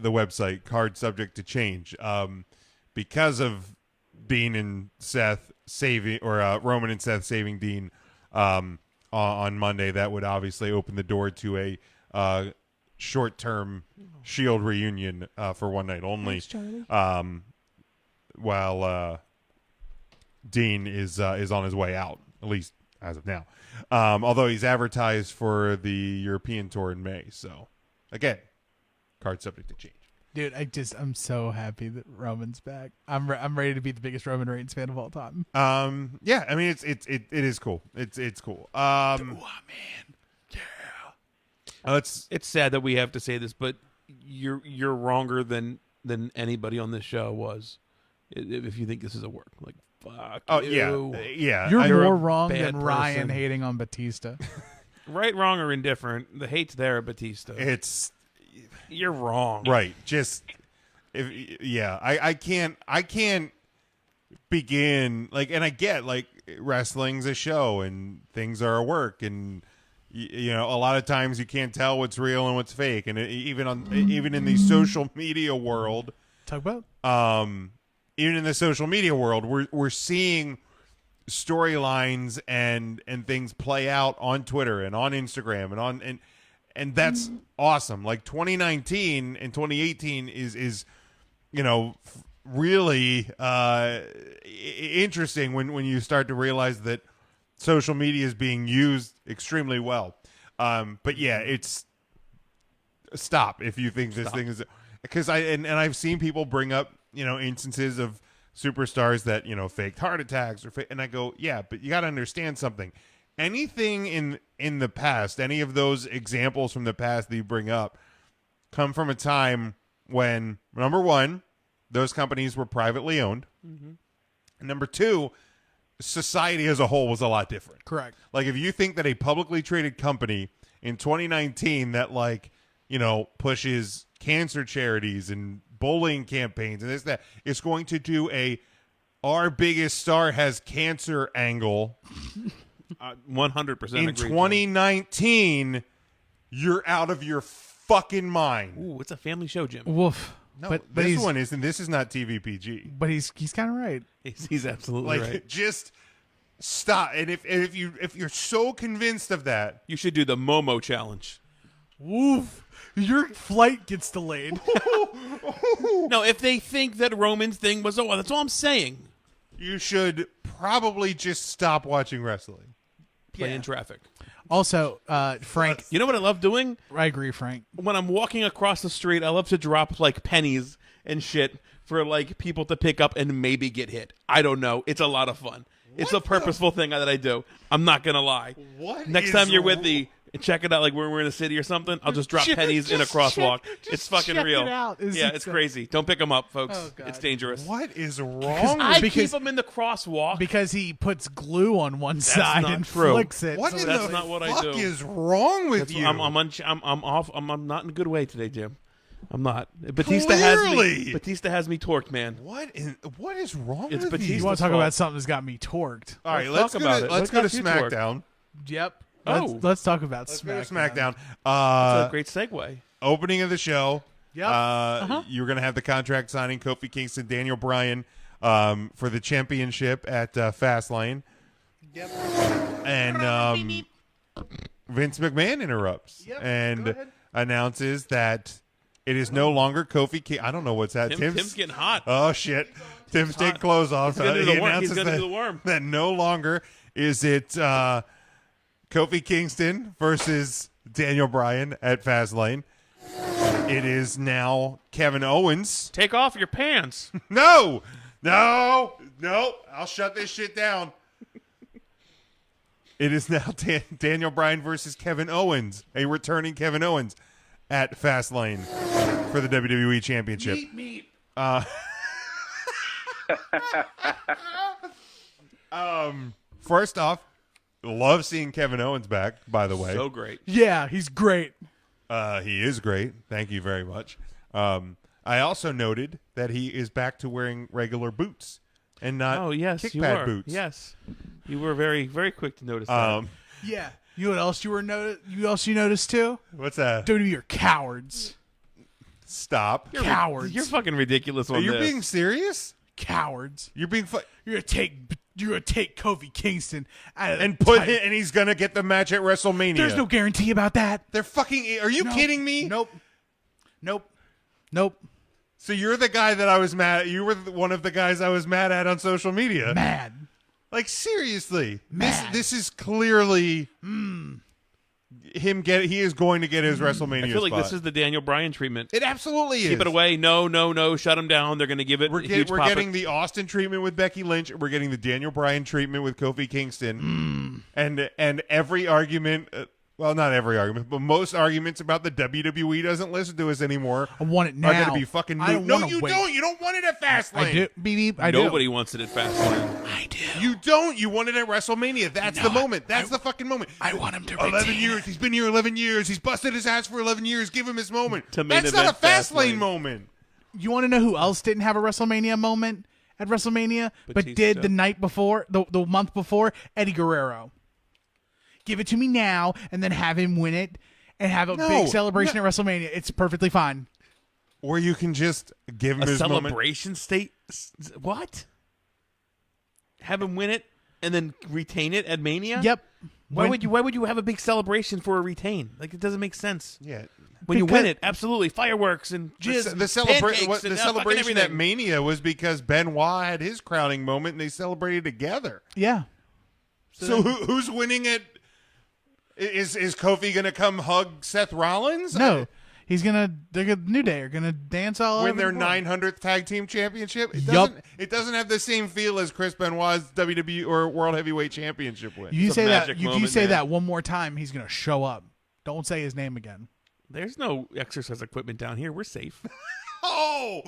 website, card subject to change. Because of Dean and Seth saving, or Roman and Seth saving Dean on Monday, that would obviously open the door to a short-term Shield reunion for one night only. While Dean is on his way out, at least as of now. Although he's advertised for the European tour in May. So, again, card subject to change. Dude, I'm so happy that Roman's back. I'm ready to be the biggest Roman Reigns fan of all time. Yeah, I mean it is cool. It's cool. Oh man, yeah. It's sad that we have to say this, but you're wronger than anybody on this show was. If you think this is a work, like fuck. Oh you. yeah. You're more wrong bad than Ryan person. hating on Batista. Right, wrong, or indifferent. The hate's there, Batista. You're wrong. Right. Just I can't begin like, and I get like wrestling's a show and things are a work, and you know, a lot of times you can't tell what's real and what's fake, and even in the social media world, Talk about even in the social media world, we're seeing storylines and things play out on Twitter and on Instagram and that's awesome. Like 2019 and 2018 is you know, really interesting when you start to realize that social media is being used extremely well. But yeah, it's stop if you think this thing is, because I've seen people bring up, you know, instances of superstars that, you know, faked heart attacks and I go, yeah, but you got to understand something. Anything in the past, any of those examples from the past that you bring up come from a time when, number one, those companies were privately owned. Mm-hmm. And number two, society as a whole was a lot different. correct. Like, if you think that a publicly traded company in 2019 that, like, you know, pushes cancer charities and bullying campaigns and this, that, is going to do our biggest star has cancer angle 100% in 2019, you're out of your fucking mind. Ooh, it's a family show, Jim. Woof. No, but this he's, one isn't. This is not TVPG. But he's kind of right. He's absolutely Like, right. just stop. And if you're so convinced of that, You should do the Momo challenge. Woof. Your flight gets delayed. No, if they think that Roman's thing was that's all I'm saying. you should probably just stop watching wrestling. Play in traffic. Also, Frank, You know what I love doing? I agree, Frank. When I'm walking across the street, I love to drop like pennies and shit for like people to pick up and maybe get hit. I don't know. It's a lot of fun. It's a purposeful thing that I do. I'm not gonna lie. Next time you're with me, check it out. Like when we're in a city or something, I'll just drop pennies in a crosswalk. It's fucking check real. it out. Yeah, it's crazy. Don't pick them up, folks. Oh, God. It's dangerous. What is wrong? I with keep them in the crosswalk. Because he puts glue on one side not and true. flicks it. What so in that's the not what I fuck do. is wrong with you? I'm off. I'm not in a good way today, Jim. I'm not. Batista has me torqued, man. What is wrong It's with Batista. you you? want to talk fault. about something that's got me torqued? All right, Let's talk about it. Let's What go to got you torqued? SmackDown. Yep. Oh. Let's talk about Let's go to SmackDown. SmackDown. That's a great segue. Opening of the show. Yep. You're going to have the contract signing, Kofi Kingston, Daniel Bryan, for the championship at Fastlane. Yep. And Vince McMahon interrupts and announces that it is no longer Kofi Kingston. I don't know what's that. Tim's getting hot. Oh, shit. Tim's taking clothes off. He's gonna do the He worm. announces He's gonna do the worm. that no longer is it Kofi Kingston versus Daniel Bryan at Fastlane. It is now Kevin Owens. Take off your pants. No! No, I'll shut this shit down. It is now Daniel Bryan versus Kevin Owens, a returning Kevin Owens at Fastlane for the WWE Championship. First off, love seeing Kevin Owens back, by the way. So great. Yeah, he's great. He is great. Thank you very much. I also noted that he is back to wearing regular boots and not kickpad boots. Yes, you were very, very quick to notice that. Yeah. You know what else you noticed too? What's that? WWE are cowards. Stop. Cowards. You're fucking ridiculous on Are you this. being serious? Cowards. You're being You're gonna take Kofi Kingston out of and the put title. him, and he's gonna get the match at WrestleMania. There's no guarantee about that. They're fucking. Are you kidding me? Nope. So you're the guy that I was mad at. You were one of the guys I was mad at on social media. Mad. Like, seriously. Mad. This is clearly him he is going to get his WrestleMania I feel like spot. this is the Daniel Bryan treatment. It absolutely is. Keep it away. No. Shut him down. They're going to give it. We're huge pop getting the Austin treatment with Becky Lynch. We're getting the Daniel Bryan treatment with Kofi Kingston. And every argument, well, not every argument, but most arguments about the WWE doesn't listen to us anymore. I want it now. Are going to be fucking I don't No, wanna you wait. don't. You don't want it at Fastlane. I do. Beep, I Nobody do. wants it at Fastlane. I do. You don't. You want it at WrestleMania. That's the moment. That's the fucking moment. I want him to 11 retain years. He's been here 11 years. He's busted his ass for 11 years. Give him his moment. To main That's not a event Fastlane Fastlane. moment. You want to know who else didn't have a WrestleMania moment at WrestleMania, but Batista. did the night before, the month before? Eddie Guerrero. Give it to me now, and then have him win it, and have a big celebration at WrestleMania. It's perfectly fine. Or you can just give him A his moment. celebration state? What? Have him win it and then retain it at Mania? Yep. Why would you have a big celebration for a retain? Like, it doesn't make sense. Yeah. When you Because- win it, absolutely fireworks and jizz, The celebration and celebration fucking at everything. Mania was because Benoit had his crowning moment and they celebrated together. Yeah. So who's winning it? Is Kofi going to come hug Seth Rollins? No. New Day are gonna dance all Win over their the board. 900th tag team championship? Yup. It doesn't have the same feel as Chris Benoit's WWE or World Heavyweight Championship win. You It's a say that. magic You moment, say man. that one more time, he's gonna show up. Don't say his name again. There's no exercise equipment down here. We're safe. Oh,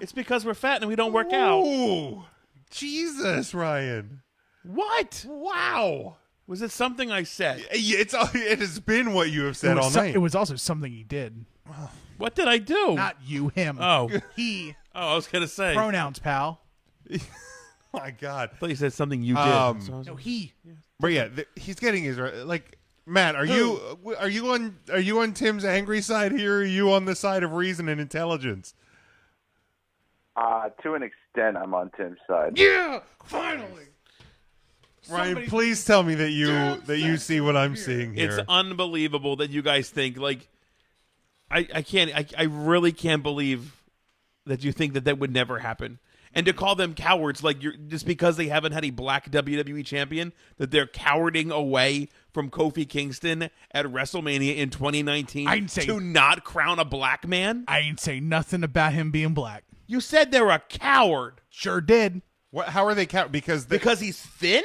It's because we're fat and we don't work out. Ooh. Jesus, Ryan. What? Wow. Was it something I said? It has been what you have said all night. It was also something he did. What did I do? Not you, him. Oh. He. I was going to say. Pronouns, pal. My God. I thought you said something you did. So I was No, like, he. But yeah, he's getting his like. Matt, are you on Tim's angry side here? Or are you on the side of reason and intelligence? To an extent, I'm on Tim's side. Yeah, finally. Ryan, please tell me that you see what I'm seeing here. It's unbelievable that you guys think like I can't I really can't believe that you think that would never happen. And to call them cowards, like you're just because they haven't had a black WWE champion, that they're cowarding away from Kofi Kingston at WrestleMania in 2019 I didn't say- to not crown a black man? I ain't say nothing about him being black. You said they're a coward Sure did. How are they count? Because because he's thin?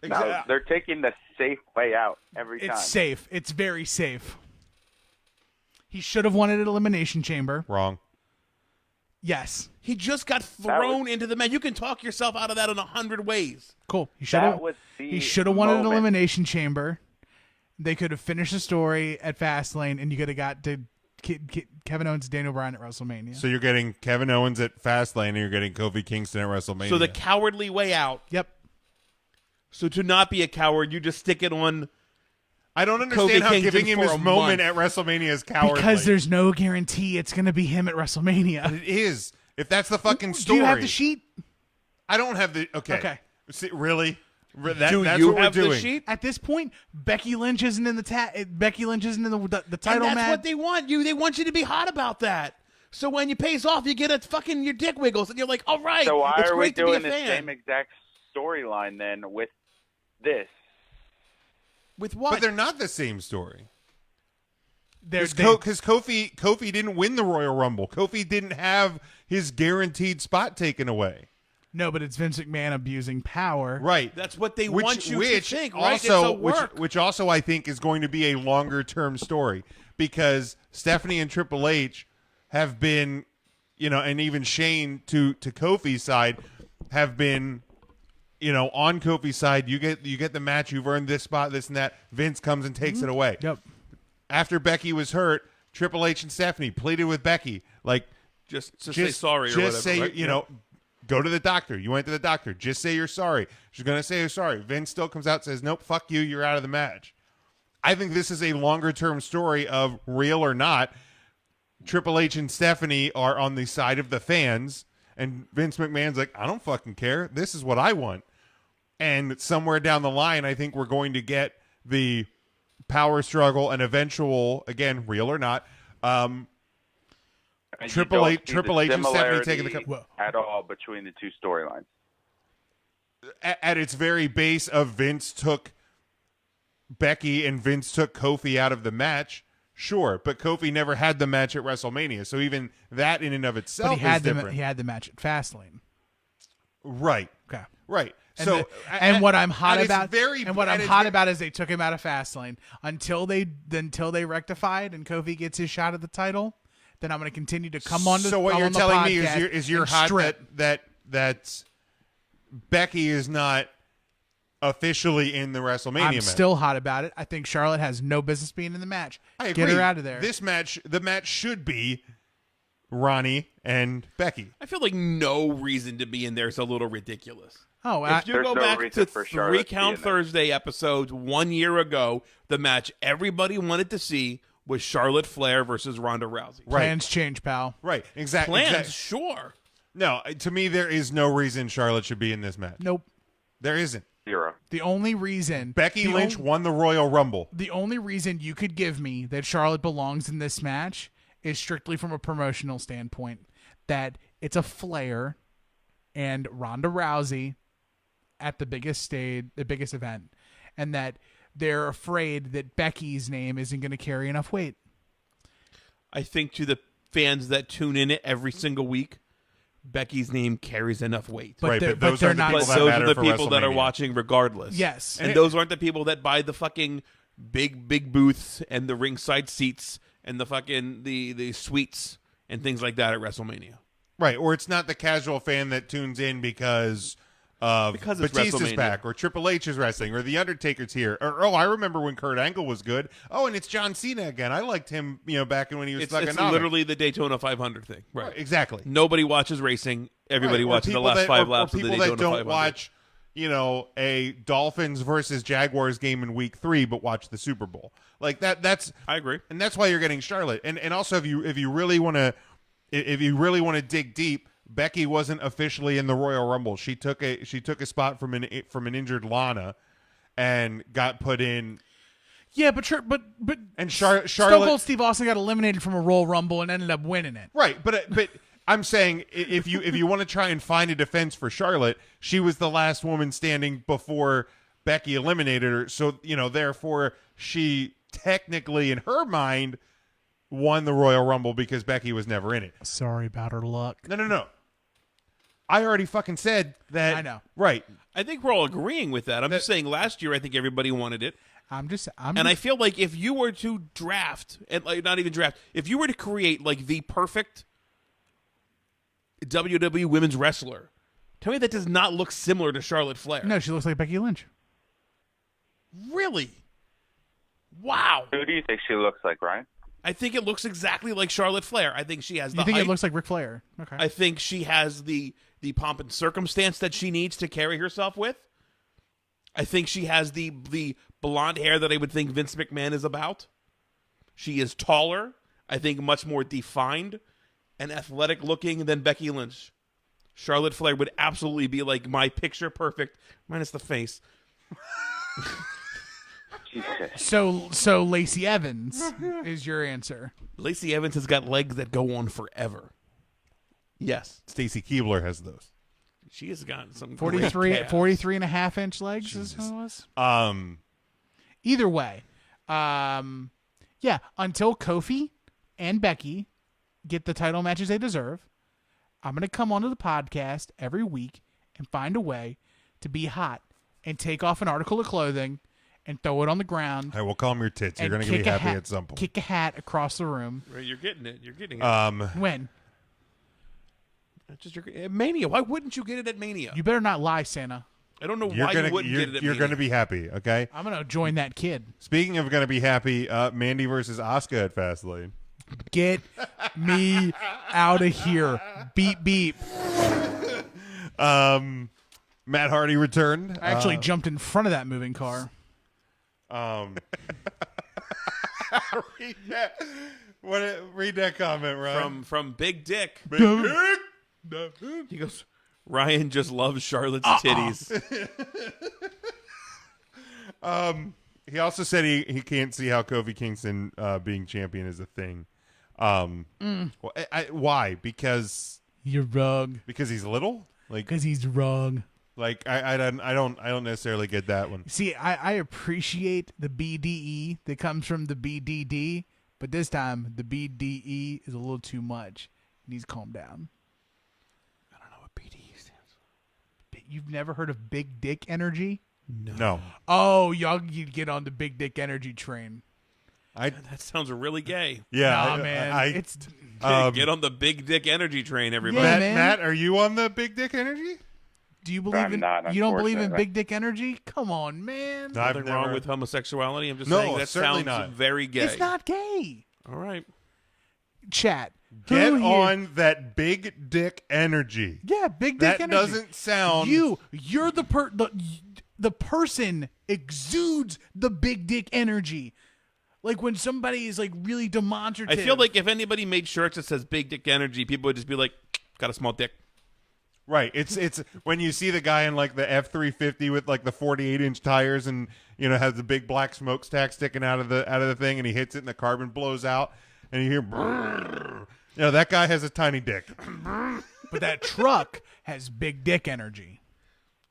No, they're taking the safe way out every time. It's safe. It's very safe. He should have won it at Elimination Chamber. wrong. Yes. He just got thrown into the man. You can talk yourself out of that in 100 ways. Cool. He should have. was the He should have won it at moment. Elimination Chamber. They could have finished the story at Fastlane, and you could have got to Kevin Owens, Daniel Bryan at WrestleMania. So you're getting Kevin Owens at Fastlane, and you're getting Kofi Kingston at WrestleMania. So the cowardly way out. Yep. So to not be a coward, you just stick it on. I don't understand Kofi how Kingston giving him for his a moment month. at WrestleMania is cowardly. Because there's no guarantee it's going to be him at WrestleMania. It is. If that's the fucking story. Do you have the sheet? I don't have the. Okay. Okay. See, really? Do That's you what we're have the doing. sheet? At this point, Becky Lynch isn't in the Becky Lynch isn't in the title And that's match. what they want you. They want you to be hot about that. So when you pays off, you get a fucking your dick wiggles, and you're like, all right. So why it's are we great to be a doing the fan. same exact storyline then with this? With what? But they're not the same story. Because Kofi didn't win the Royal Rumble. Kofi didn't have his guaranteed spot taken away. No, but it's Vince McMahon abusing power. Right. That's what they want you to think, right? It's Also, a work. which also I think is going to be a longer term story because Stephanie and Triple H have been, and even Shane to Kofi's side have been, on Kofi's side. You get the match. You've earned this spot, this and that. Vince comes and takes it away. Yep. After Becky was hurt, Triple H and Stephanie pleaded with Becky, like, just say sorry or whatever. Just say, right? Go to the doctor. You went to the doctor. Just say you're sorry. She's going to say you're sorry. Vince still comes out and says, nope, fuck you. You're out of the match. I think this is a longer-term story of real or not. Triple H and Stephanie are on the side of the fans, and Vince McMahon's like, I don't fucking care. This is what I want. And somewhere down the line, I think we're going to get the power struggle and eventual, again, real or not, Triple H and Stephanie taking the cup at all between the two storylines. At its very base of Vince took Becky and Vince took Kofi out of the match, sure, but Kofi never had the match at WrestleMania, so even that in and of itself is different. He had the match at Fastlane. Right. Okay. Right. And So what I'm hot about about is they took him out of Fastlane until they rectified and Kofi gets his shot at the title. Then I'm going to continue to come on to. So what you're telling me is you're hot strip. that Becky is not officially in the WrestleMania I'm match. still hot about it. I think Charlotte has no business being in the match. I agree. Get her out of there. The match should be Ronnie and Becky. I feel like no reason to be in there is a little ridiculous. Oh, if you go back to 3 Count Thursday episodes 1 year ago, the match everybody wanted to see was Charlotte Flair versus Ronda Rousey. Right. Plans change, pal. Right, exactly. Plans, sure. No, to me, there is no reason Charlotte should be in this match. Nope. There isn't. Zero. The only reason Becky Lynch won the Royal Rumble. The only reason you could give me that Charlotte belongs in this match is strictly from a promotional standpoint. That it's a Flair and Ronda Rousey at the biggest stage, the biggest event, and that they're afraid that Becky's name isn't going to carry enough weight. I think to the fans that tune in every single week, Becky's name carries enough weight. But those are the people that are watching regardless. Yes. And those aren't the people that buy the fucking big booths and the ringside seats and the fucking the suites and things like that at WrestleMania. Right, or it's not the casual fan that tunes in because Batista's back, or Triple H is wrestling, or The Undertaker's here, or I remember when Kurt Angle was good. Oh, and it's John Cena again. I liked him, back when he was stuck in. It's literally the Daytona 500 thing, right? Exactly. Nobody watches racing. Everybody watches the last 5 laps of the Daytona 500. People that don't watch, a Dolphins versus Jaguars game in Week 3, but watch the Super Bowl. Like that. That's I agree, and that's why you're getting Charlotte. And also if you really want to dig deep. Becky wasn't officially in the Royal Rumble. She took a spot from an injured Lana, and got put in. Yeah, but Charlotte, Stone Cold Steve Austin got eliminated from a Royal Rumble and ended up winning it. Right, but I'm saying if you want to try and find a defense for Charlotte, she was the last woman standing before Becky eliminated her. So therefore she technically in her mind won the Royal Rumble because Becky was never in it. Sorry about her luck. No. I already fucking said that. I know. Right. I think we're all agreeing with that. I'm just saying last year I think everybody wanted it. I feel like if you were to draft, and not even draft, if you were to create like the perfect WWE women's wrestler, tell me that does not look similar to Charlotte Flair. No, she looks like Becky Lynch. Really? Wow. Who do you think she looks like, Ryan? I think it looks exactly like Charlotte Flair. I think she has the You think height. it looks like Ric Flair? Okay. I think she has the pomp and circumstance that she needs to carry herself with. I think she has the blonde hair that I would think Vince McMahon is about. She is taller, I think much more defined and athletic looking than Becky Lynch. Charlotte Flair would absolutely be like my picture perfect, minus the face. So Lacey Evans is your answer. Lacey Evans has got legs that go on forever. Yes. Stacy Keibler has those. She has got some 43 and a half inch legs. Is what it was. Either way, Yeah, until Kofi and Becky get the title matches they deserve, I'm going to come onto the podcast every week and find a way to be hot and take off an article of clothing and throw it on the ground. I will calm your tits. You're and going to kick be a happy hat- at some point. Kick a hat across the room. Right, you're getting it. You're getting it. When? At Mania. Why wouldn't you get it at Mania? You better not lie, Santa. I don't know You're why gonna, you wouldn't you're, get it at you're Mania. going to be happy, okay? I'm going to join that kid. Speaking of going to be happy, Mandy versus Asuka at Fastlane. Get me out of here. Beep, beep. Matt Hardy returned. I actually jumped in front of that moving car. Read that. Read that comment, Ryan. From Big Dick. Big Dick. He goes, Ryan just loves Charlotte's titties. He also said he can't see how Kofi Kingston being champion is a thing. Well, why? Because You're wrong. he's little. Because he's wrong. I don't necessarily get that one. See, I appreciate the BDE that comes from the BDD, but this time the BDE is a little too much. He needs to calm down. I don't know what BDE stands for. You've never heard of big dick energy? No. Oh, y'all you get on the big dick energy train. That sounds really gay. Yeah, Nah, man. It's Get on the big dick energy train, everybody. Yeah, man. Matt, are you on the big dick energy? Do you believe I'm in not, you don't believe in unfortunately. big dick energy? Come on, man. I've Nothing never- wrong with homosexuality. I'm just No, saying that certainly sounds not. very gay. It's not gay. All right. Chat. Get Who here- on that big dick energy. Yeah, big dick That energy. doesn't sound. You're the person exudes the big dick energy. Like when somebody is like really demonstrative. I feel like if anybody made shirts that says big dick energy, people would just be like, got a small dick. Right. It's when you see the guy in like the F-350 with like the 48-inch tires and has the big black smokestack sticking out of the thing, and he hits it and the carbon blows out and you hear brrr. That guy has a tiny dick. but that truck has big dick energy.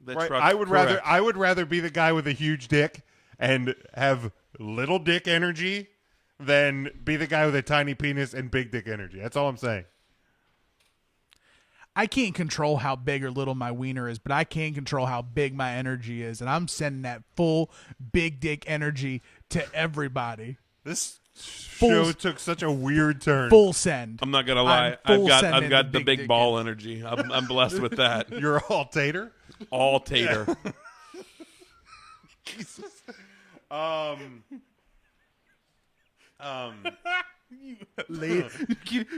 The Right. truck's correct. I would rather be the guy with a huge dick and have little dick energy than be the guy with a tiny penis and big dick energy. That's all I'm saying. I can't control how big or little my wiener is, but I can control how big my energy is, and I'm sending that full big dick energy to everybody. This show took such a weird turn. Full send. I'm not gonna lie. I'm full I've sending got the big big dick ball energy. I'm blessed with that. You're all tater. All tater. Jesus.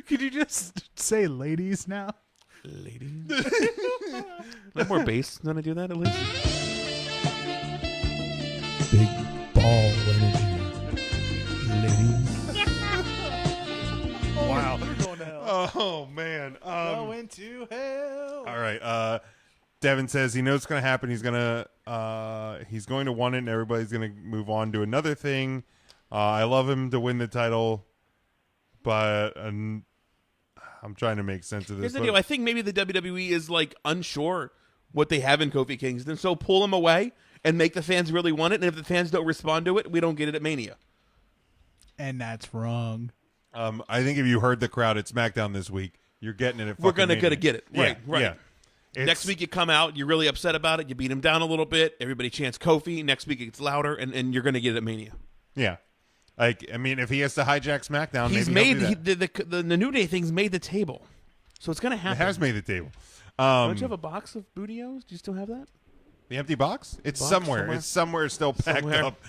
Could you just say ladies now? Ladies. No more bass. Gonna do that at least. Big ball energy. Ladies. Wow. We're going to hell. Oh man. Going to hell. All right. Devin says he knows what's going to happen. He's going to want it, and everybody's going to move on to another thing. I love him to win the title, but I'm trying to make sense of this. Here's the deal. I think maybe the WWE is like unsure what they have in Kofi Kingston, so pull him away and make the fans really want it. And if the fans don't respond to it, we don't get it at Mania. And that's wrong. I think if you heard the crowd at SmackDown this week, you're getting it at We're fucking gonna Mania. get it. Right, Yeah, right. yeah. It's- Next week you come out, you're really upset about it, you beat him down a little bit, everybody chants Kofi. Next week it gets louder, and you're going to get it at Mania. Yeah. If he has to hijack SmackDown, He's maybe made he'll do that. the New Day thing's made the table, so it's going to It happen. has made the table. Don't you have a box of Bootios? Do you still have that? The empty box? It's Box somewhere. somewhere? It's somewhere still packed Somewhere. up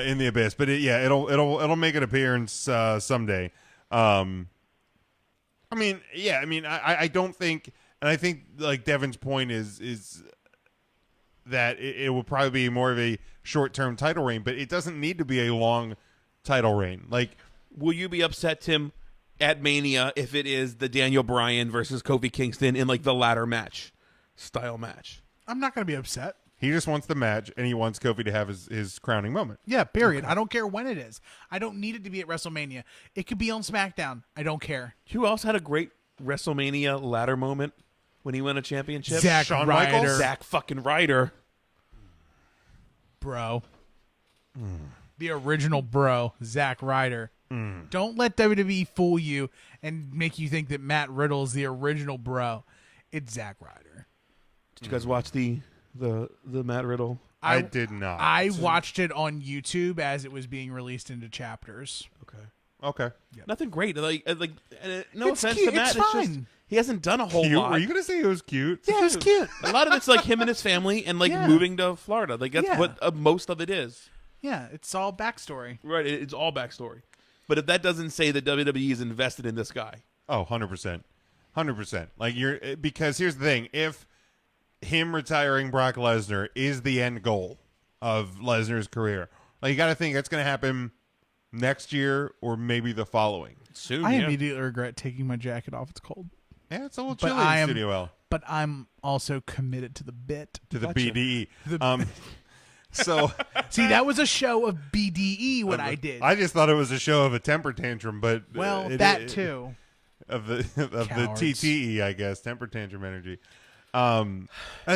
in the abyss. But it'll make an appearance someday. I don't think, and I think like Devin's point is that it will probably be more of a short-term title reign, but it doesn't need to be a long title reign. Like, Will you be upset, Tim, at Mania if it is the Daniel Bryan versus Kofi Kingston in like the ladder match style match? I'm not going to be upset. he just wants the match, and he wants Kofi to have his crowning moment. Yeah, period. I don't care when it is. I don't need it to be at WrestleMania. It could be on SmackDown. I don't care. Who else had a great WrestleMania ladder moment when he won a championship? Zack Shawn Ryder. Michaels? Zack fucking Ryder. Bro. The original bro, Zack Ryder. Don't let WWE fool you and make you think that Matt Riddle is the original bro. It's Zack Ryder. Did you guys watch the Matt Riddle? I did not. I watched it on YouTube as it was being released into chapters. Okay. Nothing great. No It's offense cute. to Matt. It's It's fine. just he hasn't done a whole Cute? lot. Were you going to say it was cute? Yeah, it was cute. A lot of it's like him and his family and Yeah. moving to Florida. Like that's Yeah. what most of it is. Yeah, it's all backstory. Right. It's all backstory. But if that doesn't say that WWE is invested in this guy. Oh, 100%. 100%. Like because here's the thing. If him retiring Brock Lesnar is the end goal of Lesnar's career, like you got to think that's going to happen next year or maybe the following. Soon, I immediately regret taking my jacket off. It's cold. Yeah, it's a little But chilly I in am- Studio L. But I'm also committed to the bit. To the Gotcha. BDE. The- So See, that was a show of BDE what I did. I just thought it was a show of a temper tantrum, but well, that too. of the Cowards. TTE, I guess, temper tantrum energy. I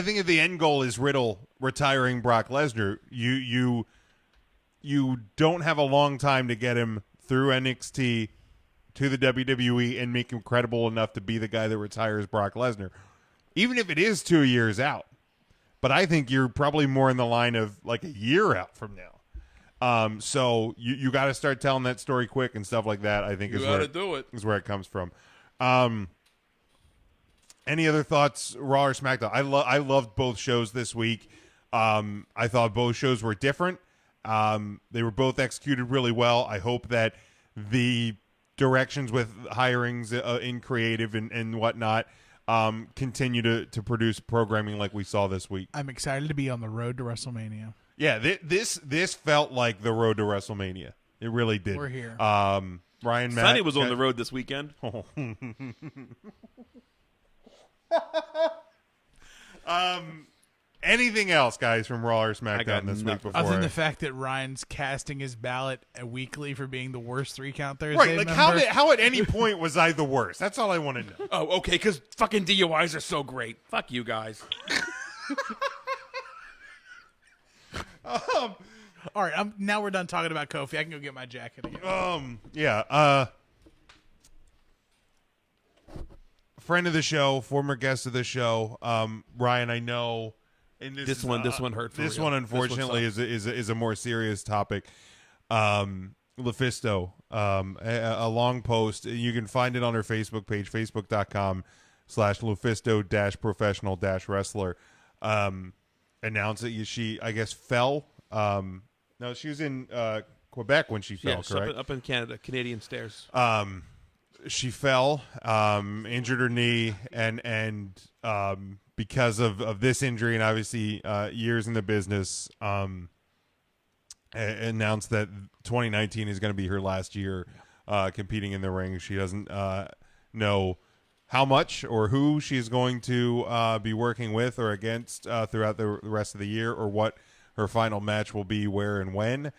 think if the end goal is Riddle retiring Brock Lesnar, you don't have a long time to get him through NXT to the WWE and make him credible enough to be the guy that retires Brock Lesnar, even if it is 2 years out. But I think you're probably more in the line of like a year out from now. So you got to start telling that story quick and stuff like that. I think is where it comes from. Any other thoughts, Raw or SmackDown? I loved both shows this week. I thought both shows were different. They were both executed really well. I hope that the directions with hirings in creative and whatnot continue to produce programming like we saw this week. I'm excited to be on the road to WrestleMania. Yeah, this felt like the road to WrestleMania. It really did. We're here. Ryan, Matt, Sonny was on the road this weekend. Anything else, guys, from Raw or SmackDown this week before? Other than the fact that Ryan's casting his ballot weekly for being the worst 3 Count Thursday right, like member. how at any point was I the worst? That's all I want to know. Oh, okay, because fucking DUIs are so great. Fuck you guys. All right, now we're done talking about Kofi. I can go get my jacket again. Yeah. Friend of the show, former guest of the show, Ryan. I know. And This one hurt. This real. one, unfortunately, is a more serious topic. LuFisto, a long post. You can find it on her Facebook page, facebook.com/LuFisto-professional-wrestler. Announced that she, I guess, fell. No, she was in Quebec when she fell, correct? Up in Canada, Canadian stairs. She fell, injured her knee, and because of this injury and obviously years in the business, announced that 2019 is going to be her last year competing in the ring. She doesn't know how much or who she's going to be working with or against throughout the rest of the year, or what her final match will be, where and when.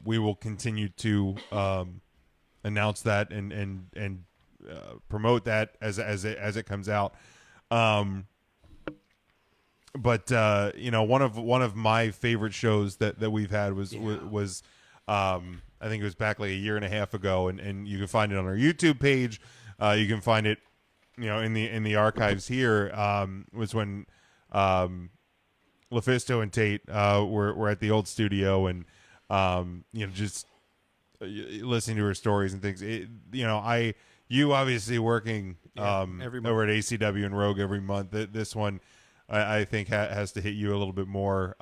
We will continue to announce that and promote that as it comes out. But one of my favorite shows that we've had was I think it was back like a year and a half ago, and you can find it on our YouTube page. You can find it, in the archives here. Was when LuFisto and Tate were at the old studio, and just listening to her stories and things. You obviously working every month. over at ACW and Rogue every month. This one, I think has to hit you a little bit more.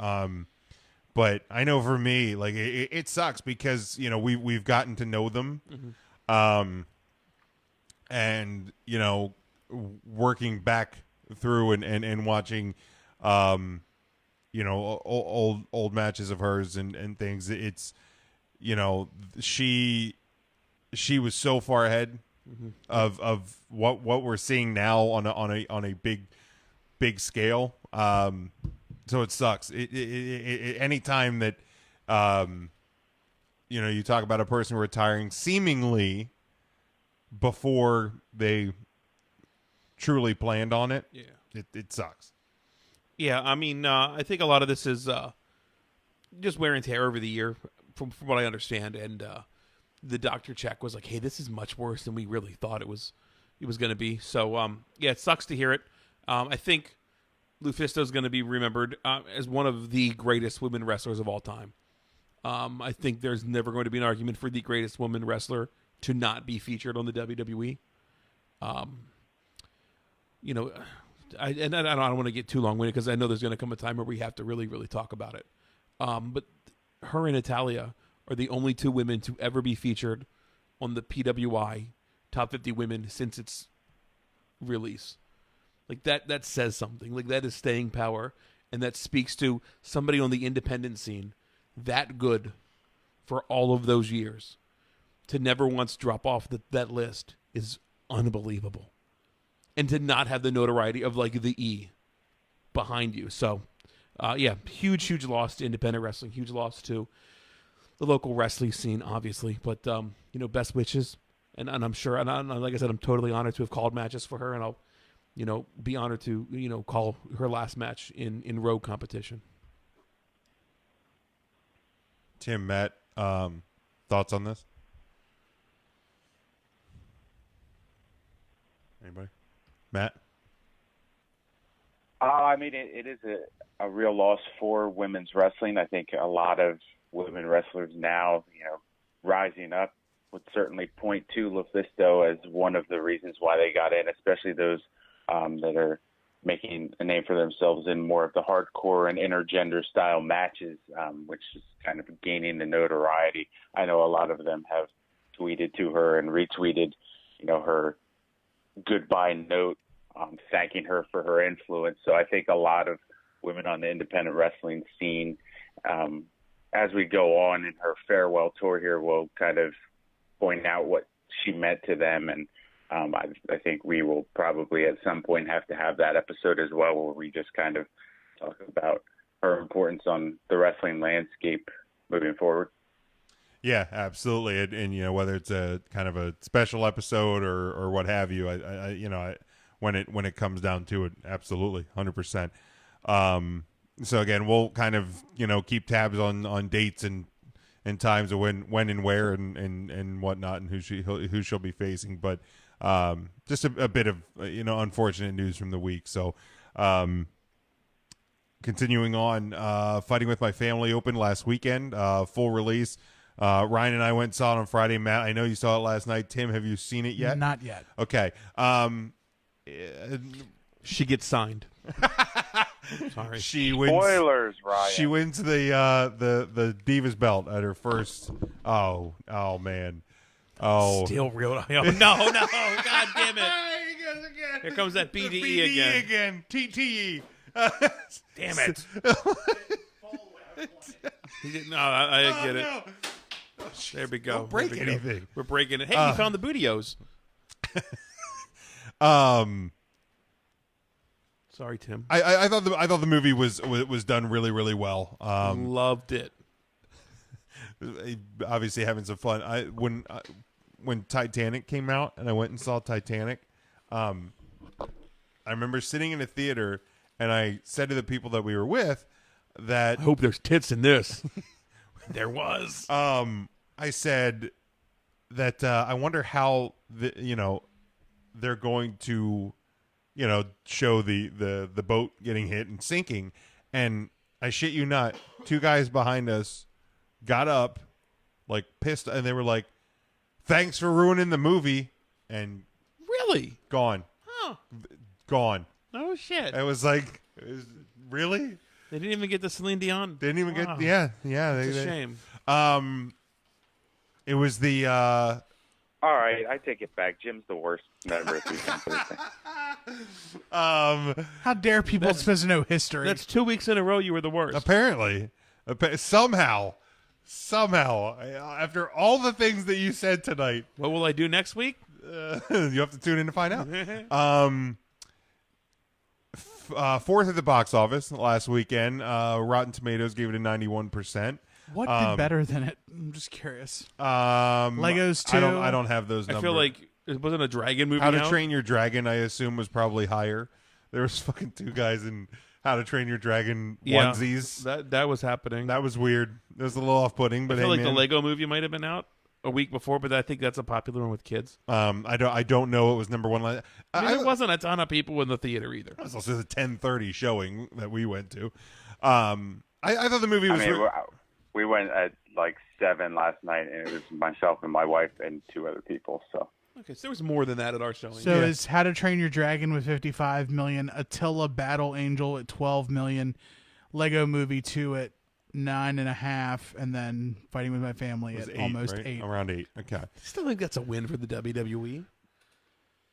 But I know for me, like it sucks because we've gotten to know them, and working back through and watching, old matches of hers and things. It's she was so far ahead of what we're seeing now on a big scale. So it sucks. Any time that you talk about a person retiring seemingly before they truly planned on it, it sucks. Yeah, I mean, I think a lot of this is just wear and tear over the year, from what I understand, and the doctor check was like, hey, this is much worse than we really thought it was going to be. So, yeah, it sucks to hear it. I think LuFisto is going to be remembered as one of the greatest women wrestlers of all time. I think there's never going to be an argument for the greatest woman wrestler to not be featured on the WWE. You know, I don't want to get too long-winded because I know there's going to come a time where we have to really, really talk about it. But her and Natalya are the only two women to ever be featured on the PWI Top 50 Women since its release. Like that says something. Like that is staying power, and that speaks to somebody on the independent scene that good for all of those years to never once drop off that list is unbelievable. And to not have the notoriety of like the E behind you. So, yeah, huge loss to independent wrestling. Huge loss to the local wrestling scene, obviously. But, you know, best wishes. And I'm sure, and like I said, I'm totally honored to have called matches for her. And I'll, you know, be honored to, you know, call her last match in road competition. Tim, Matt, thoughts on this? Anybody? Matt? I mean, it is a real loss for women's wrestling. I think a lot of women wrestlers now, you know, rising up would certainly point to LuFisto as one of the reasons why they got in, especially those that are making a name for themselves in more of the hardcore and intergender style matches, which is kind of gaining the notoriety. I know a lot of them have tweeted to her and retweeted, you know, her goodbye note, thanking her for her influence. So I think a lot of women on the independent wrestling scene, as we go on in her farewell tour here, will kind of point out what she meant to them. And I think we will probably at some point have to have that episode as well, where we just kind of talk about her importance on the wrestling landscape moving forward. Yeah, absolutely. And you know, whether it's a kind of a special episode or what have you, I you know, when it comes down to it, absolutely, 100%. So again, we'll kind of, you know, keep tabs on dates and times of when and where and whatnot, and who she'll be facing. But just a bit of, you know, unfortunate news from the week. So continuing on, Fighting With My Family opened last weekend, full release. Ryan and I went and saw it on Friday. Matt, I know you saw it last night. Tim, have you seen it yet? Not yet. Okay. She gets signed. Sorry. She wins. Spoilers, Ryan. She wins the Divas belt at her first. Oh man. Oh. Still real. No. God damn it. Here comes that BDE again. TTE. Damn it. No, I get it. No. There we go. Don't break There we go. anything. We're breaking it. Hey, we found the Bootios. Sorry, Tim. I thought the movie was done really, really well. Loved it. Obviously having some fun. When Titanic came out and I went and saw Titanic, I remember sitting in a theater and I said to the people that we were with that I hope there's tits in this. There was. I said that I wonder how they're going to, you know, show the boat getting hit and sinking. And I shit you not, two guys behind us got up, like pissed, and they were like, "Thanks for ruining the movie," and Really? gone. Huh. Gone. Oh, shit. I was like, really? They didn't even get the Celine Dion. Didn't even Wow. get. Yeah. It's a shame. It was the. All right, I take it back. Jim's the worst member of Thursday. How dare people supposed to know history? That's 2 weeks in a row you were the worst. Apparently, somehow, after all the things that you said tonight, What will I do next week? you have to tune in to find out. Fourth at the box office last weekend. Rotten Tomatoes gave it a 91%. What did better than it? I'm just curious. Legos 2? I don't have those I numbers. feel like it wasn't a dragon movie. How to out? Train Your Dragon, I assume, was probably higher. There was fucking two guys in How to Train Your Dragon onesies. That was happening. That was weird. It was a little off-putting, but I feel hey, like man. the Lego movie might have been out. a week before, but I think that's a popular one with kids. I don't know. It was number one. There wasn't a ton of people in the theater either. It was also the 10:30 showing that we went to. I thought the movie was. We went at like 7 last night, and it was myself and my wife and 2 other people. So okay, so there was more than that at our showing. So is How to Train Your Dragon with 55 million, Attila Battle Angel at 12 million, Lego Movie 2 at 9.5, and then Fighting with My Family at 8, almost right? 8. Around 8. Okay. I still think that's a win for the WWE.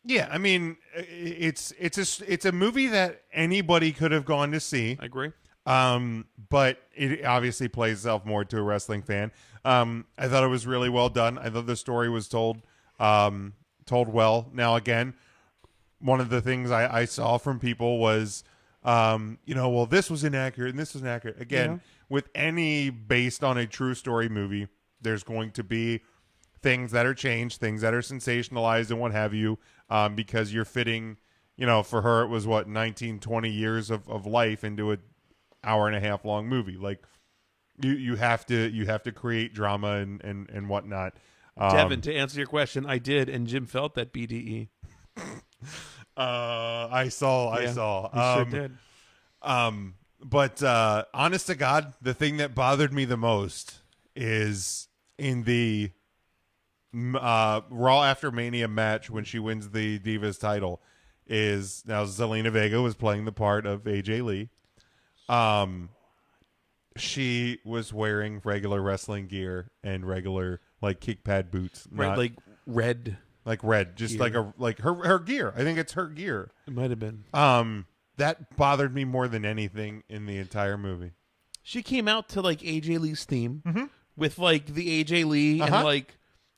Yeah, I mean, it's a movie that anybody could have gone to see. I agree. But it obviously plays itself more to a wrestling fan. I thought it was really well done. I thought the story was told well. Now, again, one of the things I saw from people was, well, this was inaccurate and this was inaccurate. Again, with any based on a true story movie, there's going to be things that are changed, things that are sensationalized and what have you, because you're fitting, for her, it was 19, 20 years of life into a hour and a half long movie. Like you have to create drama and whatnot. Devin, to answer your question, I did, and Jim felt that BDE. I saw. You sure did. But honest to God, the thing that bothered me the most is in the Raw After Mania match when she wins the Divas title. Is now Zelina Vega was playing the part of AJ Lee. She was wearing regular wrestling gear and regular kick pad boots, Like red, just gear. like her gear. I think it's her gear. It might have been. That bothered me more than anything in the entire movie. She came out to AJ Lee's theme with the AJ Lee and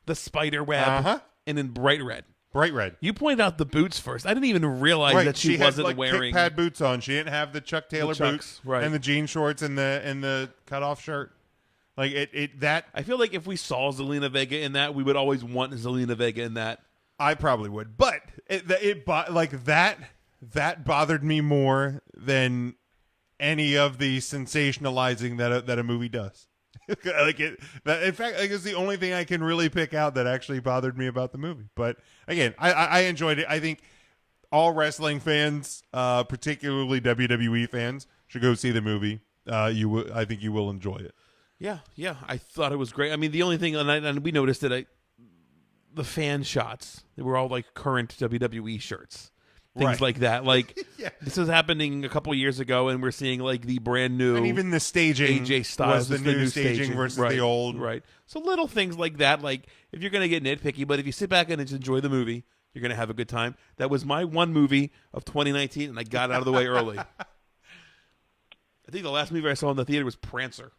the spider web and in bright red. Bright red. You pointed out the boots first. I didn't even realize that she wasn't had, wearing kick pad boots on. She didn't have the Chuck Taylor boots and the jean shorts and the cut off shirt. That I feel like if we saw Zelina Vega in that, we would always want Zelina Vega in that. I probably would, but that bothered me more than any of the sensationalizing that a movie does. In fact, it's the only thing I can really pick out that actually bothered me about the movie. But again, I enjoyed it. I think all wrestling fans, particularly WWE fans, should go see the movie. I think you will enjoy it. Yeah, I thought it was great. I mean, the only thing, and we noticed that the fan shots, they were all current WWE shirts. Things like that. This was happening a couple years ago, and we're seeing the brand new, and even the staging AJ Styles was the new staging versus the old. Right. So little things like that. If you're going to get nitpicky, but if you sit back and just enjoy the movie, you're going to have a good time. That was my one movie of 2019, and I got out of the way early. I think the last movie I saw in the theater was Prancer.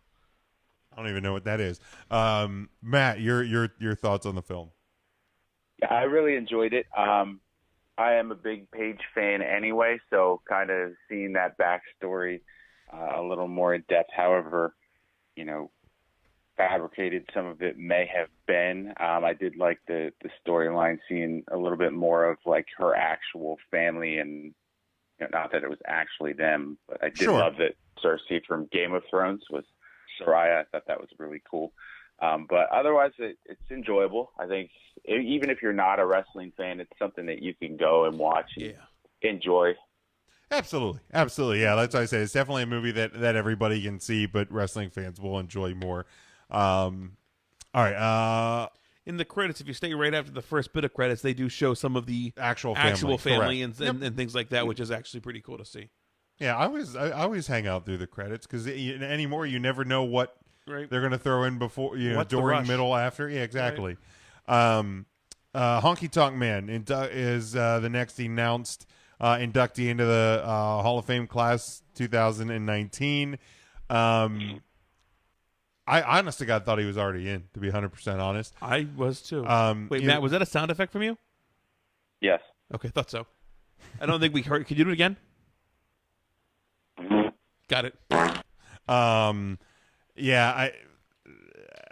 I don't even know what that is. Matt, your thoughts on the film? Yeah, I really enjoyed it. I am a big Paige fan anyway, so kind of seeing that backstory a little more in depth, however, fabricated some of it may have been. I did like the storyline, seeing a little bit more of her actual family, and not that it was actually them, but I did love that Cersei from Game of Thrones was Soraya. I thought that was really cool. But otherwise, it's enjoyable. I think even if you're not a wrestling fan, it's something that you can go and watch and enjoy. Absolutely. Yeah, that's what I say. It's definitely a movie that everybody can see, but wrestling fans will enjoy more. All right. In the credits, if you stay right after the first bit of credits, they do show some of the actual family and things like that, which is actually pretty cool to see. Yeah, I always hang out through the credits because anymore you never know what they're going to throw in before, during, middle, after. Yeah, exactly. Right. Honky Tonk Man is the next announced inductee into the Hall of Fame class 2019. I honest to God thought he was already in, to be 100% honest. I was too. Wait, Matt, was that a sound effect from you? Yes. Okay, thought so. I don't think we heard. Could you do it again? Got it. Yeah,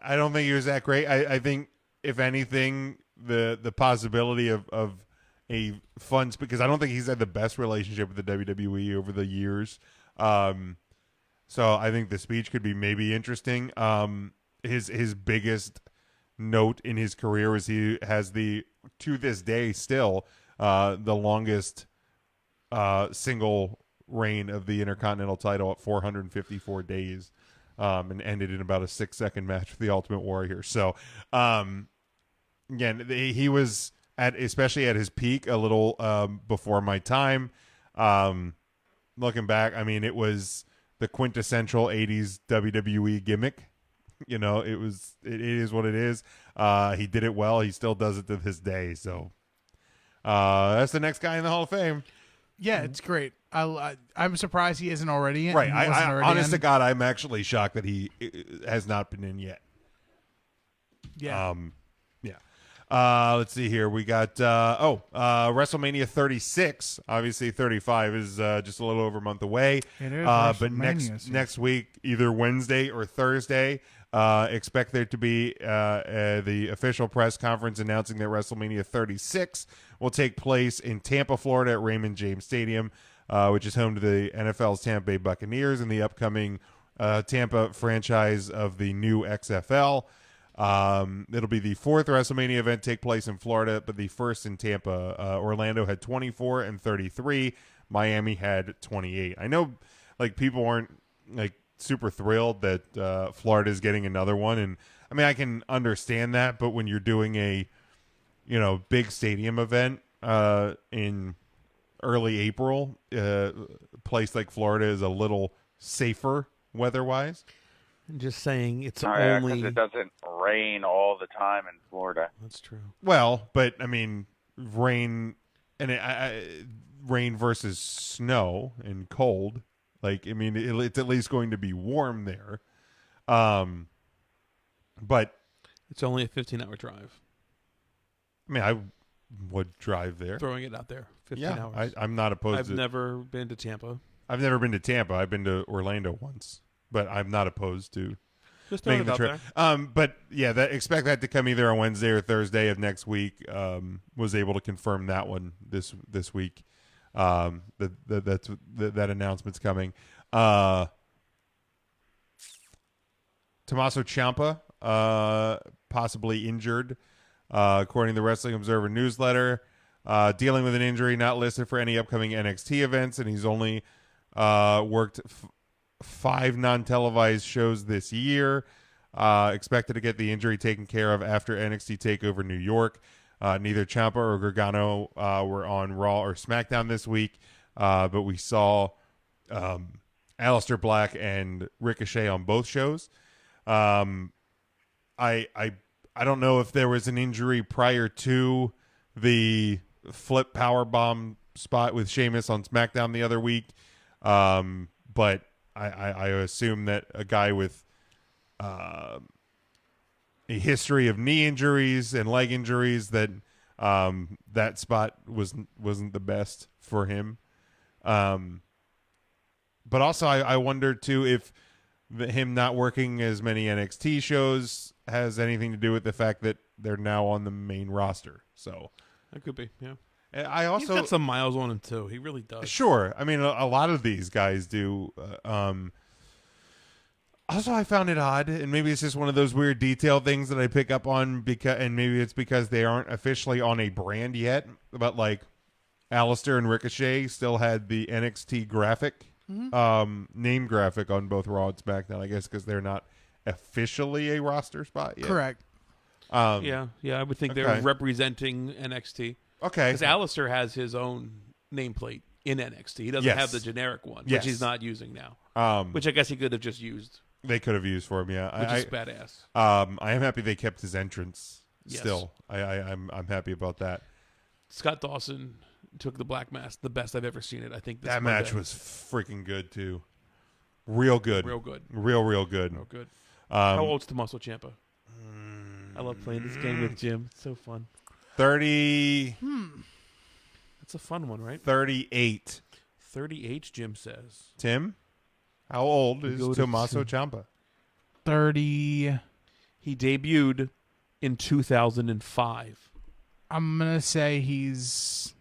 I don't think he was that great. I think if anything, the possibility of a fun, because I don't think he's had the best relationship with the WWE over the years. So I think the speech could be maybe interesting. His biggest note in his career is he has to this day still the longest single reign of the Intercontinental title at 454 days, and ended in about a 6-second match with the Ultimate Warrior. So, again, he was especially at his peak a little before my time. Looking back, I mean, it was the quintessential 80s WWE gimmick. It is what it is. He did it well. He still does it to this day. So that's the next guy in the Hall of Fame. Yeah, it's great. I'm surprised he isn't already in. Right. He wasn't already Honest in. to God, I'm actually shocked that he has not been in yet. Yeah. Yeah. Let's see here. We got WrestleMania 36. Obviously, 35 is just a little over a month away. It is But WrestleMania, next week, either Wednesday or Thursday, expect there to be the official press conference announcing that WrestleMania 36 will take place in Tampa, Florida at Raymond James Stadium, which is home to the NFL's Tampa Bay Buccaneers and the upcoming Tampa franchise of the new XFL. It'll be the fourth WrestleMania event take place in Florida, but the first in Tampa. Orlando had 24 and 33. Miami had 28. I know, people aren't super thrilled that Florida is getting another one, and I mean I can understand that, but when you're doing a big stadium event in early April, a place like Florida is a little safer weather-wise. I'm just saying it's Yeah, only 'cause it doesn't rain all the time in Florida. That's true. Well, but I mean, rain rain versus snow and cold. It's at least going to be warm there. But It's only a 15-hour drive. I mean, I would drive there. Throwing it out there. 15 hours. I'm not opposed. I've never been to Tampa. I've never been to Tampa. I've been to Orlando once, but I'm not opposed to Just throwing making it the out trip. there. But yeah, expect that to come either on Wednesday or Thursday of next week. Was able to confirm that one this week. That announcement's coming. Tommaso Ciampa, possibly injured, according to the Wrestling Observer newsletter, dealing with an injury not listed for any upcoming NXT events, and he's only worked 5 non-televised shows this year. Expected to get the injury taken care of after NXT TakeOver New York. Neither Ciampa or Gargano were on Raw or SmackDown this week, but we saw Aleister Black and Ricochet on both shows. I don't know if there was an injury prior to the flip powerbomb spot with Sheamus on SmackDown the other week, but I assume that a guy with a history of knee injuries and leg injuries that that spot wasn't the best for him. But also I wonder too if him not working as many NXT shows has anything to do with the fact that they're now on the main roster. So That could be, yeah. I also He's got some miles on him too. He really does. Sure. I mean, a lot of these guys do. Also, I found it odd, and maybe it's just one of those weird detail things that I pick up on, and maybe it's because they aren't officially on a brand yet, but Aleister and Ricochet still had the NXT graphic, name graphic on both Raw and SmackDown, I guess because they're not officially a roster spot yet. Correct. Yeah, I would think Okay. they're representing NXT. Okay. Because Aleister has his own nameplate in NXT. He doesn't Yes. have the generic one, Yes. which he's not using now. Which Which I guess he could have just used, they could have used for him, yeah. which is badass. I am happy they kept his entrance Yes. still. I'm happy about that. Scott Dawson took the black mask, the best I've ever seen it. I think this That Monday. match was freaking good too. Real good. Real good. Real good. Real good. How old's Tommaso Ciampa? I love playing this game with Jim. It's so fun. 30 It's a fun one, right? 38. 38, Jim says. Tim, how old go is to Tommaso Tim. Ciampa? 30. He debuted in 2005. I'm going to say he's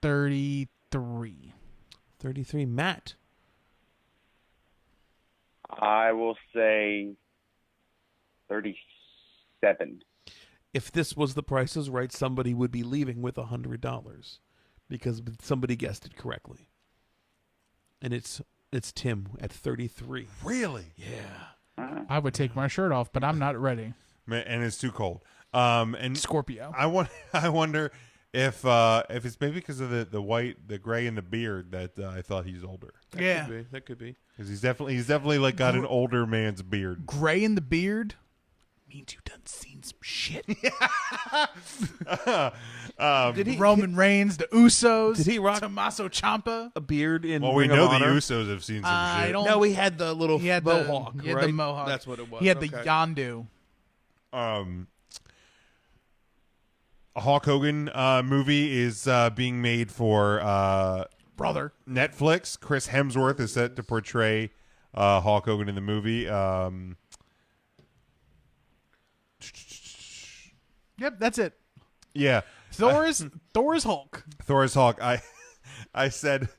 33. 33. Matt. I will say $37. If this was The Price is Right, somebody would be leaving with $100 because somebody guessed it correctly. And it's Tim at 33. Really? Yeah. I would take my shirt off, but I'm not ready. Man, and it's too cold. And Scorpio. I wonder if it's maybe because of the gray in the beard that I thought he's older. That could be. Because he's definitely like got an older man's beard. Gray in the beard means you done seen some shit. Roman Reigns, the Usos. Did he rock Tommaso Ciampa? a beard in Well, we Ring of know the Honor? Usos have seen some shit. No, he had the little He had mohawk, He had right? the mohawk. That's what it was. He had the Okay. Yondu. A Hulk Hogan movie is being made for Brother. Netflix. Chris Hemsworth is set to portray Hulk Hogan in the movie. Yep, that's it. Yeah, Thor's Hulk. Thor's Hulk. I said,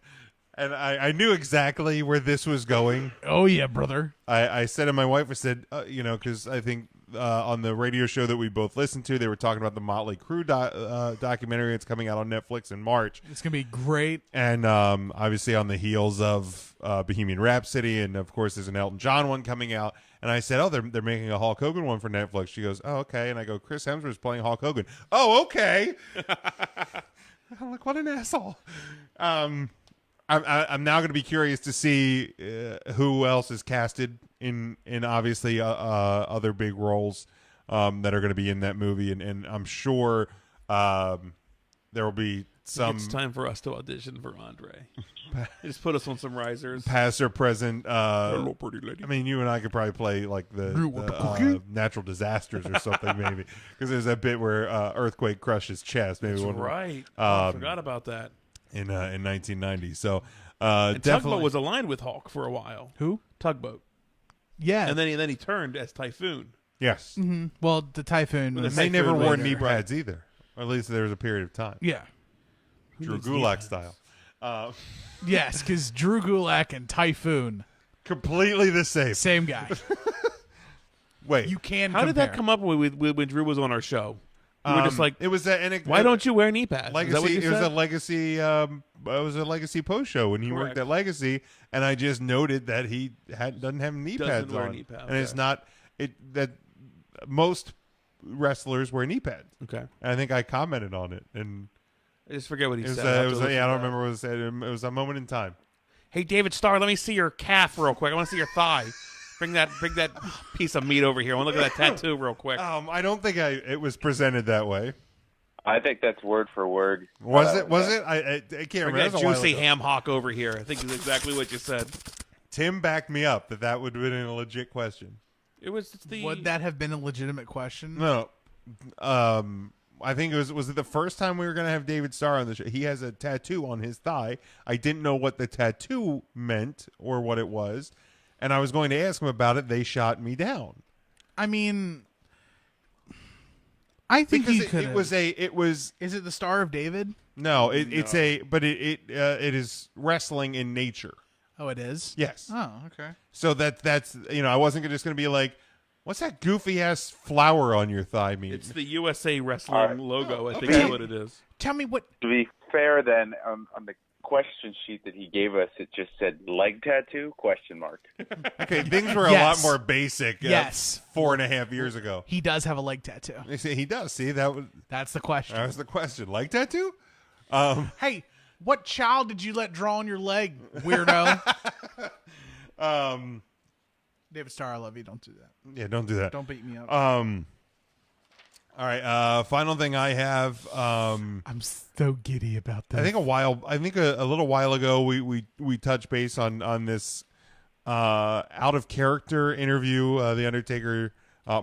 and I knew exactly where this was going. Oh yeah, brother. I said to my wife, I said, because I think on the radio show that we both listened to, they were talking about the Motley Crue documentary. It's coming out on Netflix in March. It's gonna be great. And obviously on the heels of Bohemian Rhapsody, and of course there's an Elton John one coming out. And I said, oh, they're making a Hulk Hogan one for Netflix. She goes, oh, okay. And I go, Chris Hemsworth's playing Hulk Hogan. Oh, okay. I'm like, what an asshole. I'm now going to be curious to see who else is casted in obviously other big roles that are going to be in that movie. And I'm sure there will be some. It's time for us to audition for Andre. Just put us on some risers. Past or present. Hello, pretty lady. I mean, you and I could probably play like the natural disasters or something, maybe, because there's that bit where Earthquake crushed his chest. Maybe That's one right. I forgot about that. in 1990. So And definitely Tugboat was aligned with Hulk for a while. Who? Tugboat. Yeah. And then he turned as Typhoon. yes. Mm-hmm. Well, the Typhoon. Well, Was, They never Typhoon wore later. knee pads either, or at least there was a period of time. yeah. Drew needs knee Gulak pads? style. Yes, because Drew Gulak and Typhoon, Completely the same. same guy. Wait, You can. How did that compare. come up when Drew was on our show? We were just like, it was why don't you wear knee pads? Legacy? Is that what you it was said? a legacy. It was a legacy post show when he worked Correct. at Legacy, and I just noted that he doesn't have knee Doesn't pads wear on, knee pads, and it's okay. not that most wrestlers wear knee pads. Okay. And I think I commented on it, and I just forget what he it was, said. I'll have to listen I don't to that. remember what it was said. It was a moment in time. Hey, David Starr, let me see your calf real quick. I want to see your thigh. Bring that piece of meat over here. I want to look at that tattoo real quick. I don't think it was presented that way. I think that's word for word. Was it? Was it? I can't Bring remember. that That's a while juicy ago. ham hock over here. I think is exactly what you said. Tim backed me up that would have been a legit question. It was the. Would that have been a legitimate question? No. I think was it the first time we were going to have David Starr on the show? He has a tattoo on his thigh. I didn't know what the tattoo meant or what it was, and I was going to ask him about it. They shot me down. I mean, I think Because he could. it was Is it the Star of David? no, it's it is wrestling in nature. Oh, it is. Yes. Oh, okay. So that's I wasn't just going to be like, what's that goofy ass flower on your thigh mean? It's the USA Wrestling All right. logo. I think Okay. that's what it is. Tell me what. To be fair, then on the question sheet that he gave us, it just said leg tattoo ? Okay, things were a Yes. lot more basic. Yes. 4.5 years ago. He does have a leg tattoo. You see, he does. See, that was That's the question. the question. Leg tattoo? Hey, what child did you let draw on your leg, weirdo? David Starr, I love you. Don't do that. Yeah, don't do that. Don't beat me up. All right. Final thing I have. I'm so giddy about this. I think a little while ago we touched base on this out of character interview the Undertaker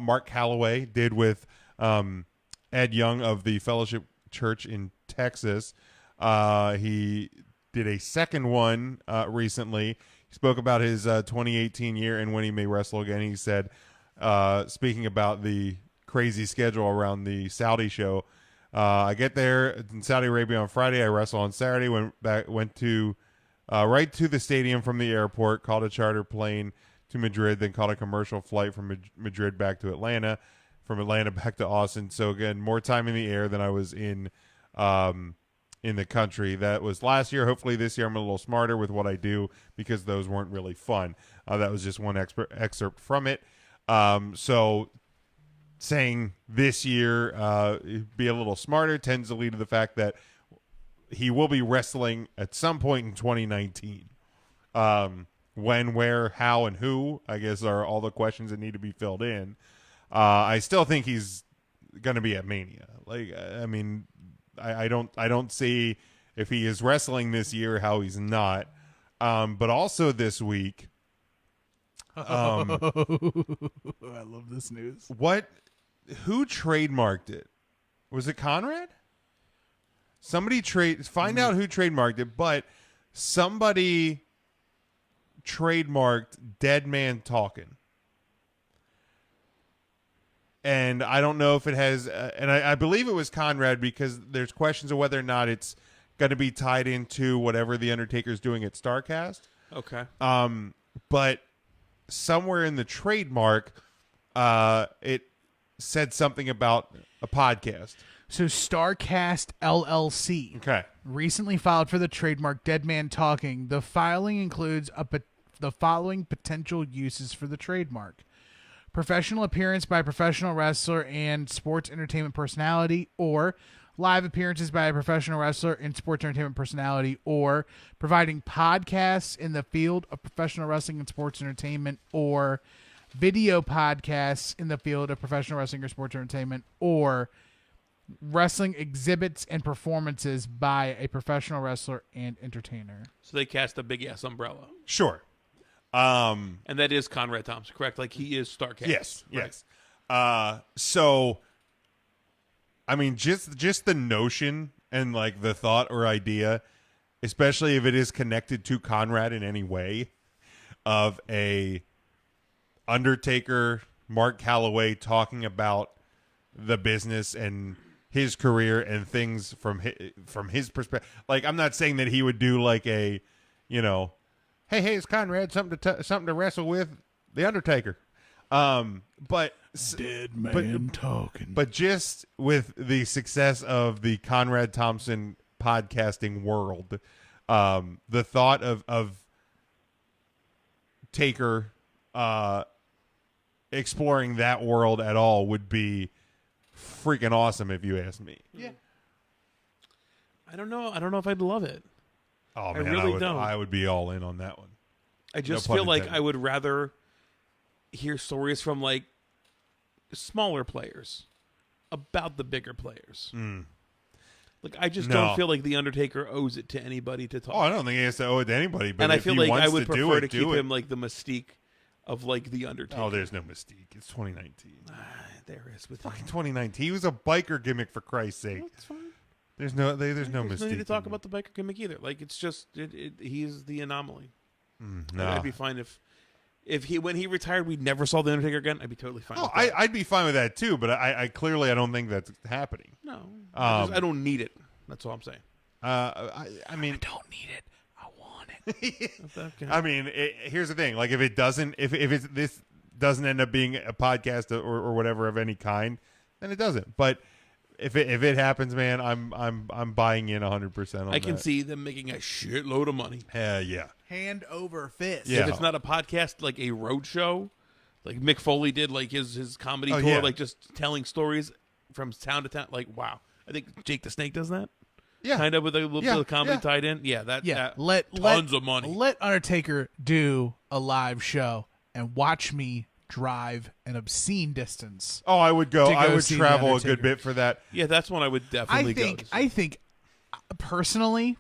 Mark Calloway did with Ed Young of the Fellowship Church in Texas. He did a second one recently. He spoke about his 2018 year and when he may wrestle again. He said, speaking about the crazy schedule around the Saudi show, I get there in Saudi Arabia on Friday. I wrestle on Saturday. Went to right to the stadium from the airport. Called a charter plane to Madrid, then caught a commercial flight from Madrid back to Atlanta, from Atlanta back to Austin. So again, more time in the air than I was in the country. That was last year. Hopefully this year I'm a little smarter with what I do, because those weren't really fun. That was just one excerpt from it. So saying this year be a little smarter tends to lead to the fact that he will be wrestling at some point in 2019. When, where, how, and who, I guess, are all the questions that need to be filled in. I still think he's going to be at Mania. Like, I mean, I don't see, if he is wrestling this year, how he's not. But also this week, I love this news. Who trademarked it? Was it Conrad? Somebody find out who trademarked it, but somebody trademarked Dead Man Talking. And I don't know if it has, and I believe it was Conrad, because there's questions of whether or not it's going to be tied into whatever the Undertaker's doing at StarCast. Okay. But somewhere in the trademark, it said something about a podcast. So StarCast LLC recently filed for the trademark Dead Man Talking. The filing includes the following potential uses for the trademark: professional appearance by a professional wrestler and sports entertainment personality, or live appearances by a professional wrestler and sports entertainment personality, or providing podcasts in the field of professional wrestling and sports entertainment, or video podcasts in the field of professional wrestling or sports entertainment, or wrestling exhibits and performances by a professional wrestler and entertainer. So they cast a big ass umbrella. Sure. And that is Conrad Thompson, correct? Like, he is StarCast. Yes, right? yes. So, I mean, just the notion and, like, the thought or idea, especially if it is connected to Conrad in any way, of a Undertaker, Mark Calloway talking about the business and his career and things from his perspective. Like, I'm not saying that he would do like a, hey, it's Conrad, something to wrestle with the Undertaker. But Dead Man Talking. But just with the success of the Conrad Thompson podcasting world, the thought of Taker exploring that world at all would be freaking awesome, if you ask me. Yeah. I don't know if I'd love it. Oh man, I really don't. I would be all in on that one. I just No pun feel like intended. I would rather hear stories from, like, smaller players about the bigger players. Like, I just don't feel like the Undertaker owes it to anybody to talk. Oh, I don't think he has to owe it to anybody. But and I if feel he like wants I would to do prefer it, to do keep it. him like the mystique of, like, the Undertaker. Oh, there's no mystique. It's 2019. There is with Fucking 2019. He was a biker gimmick, for Christ's sake. That's fine. There's no There's mystique. no need to talk about the biker gimmick either. Like, it's just he's the anomaly. No. I'd be fine if he, when he retired, we never saw the Undertaker again. I'd be totally fine. Oh, with that. I'd be fine with that too. But I clearly don't think that's happening. No, I don't need it. That's all I'm saying. I mean, I don't need it. I want it. Okay. I mean, here's the thing. Like, if this doesn't end up being a podcast or whatever of any kind, then it doesn't. But if it happens, man, I'm buying in 100% on that. I can see them making a shitload of money. Yeah. Hand over fist. Yeah. If it's not a podcast, like a road show, like Mick Foley did, like his comedy tour, yeah. like just telling stories from town to town. Like, wow. I think Jake the Snake does that. Yeah. Kind of with a little bit of comedy tied in. Yeah, Yeah. that tons of money. Let Undertaker do a live show and watch me drive an obscene distance. Oh, I would go. To go I would see travel The a good Undertaker. bit for that. Yeah, that's one I would definitely go to see. I think personally,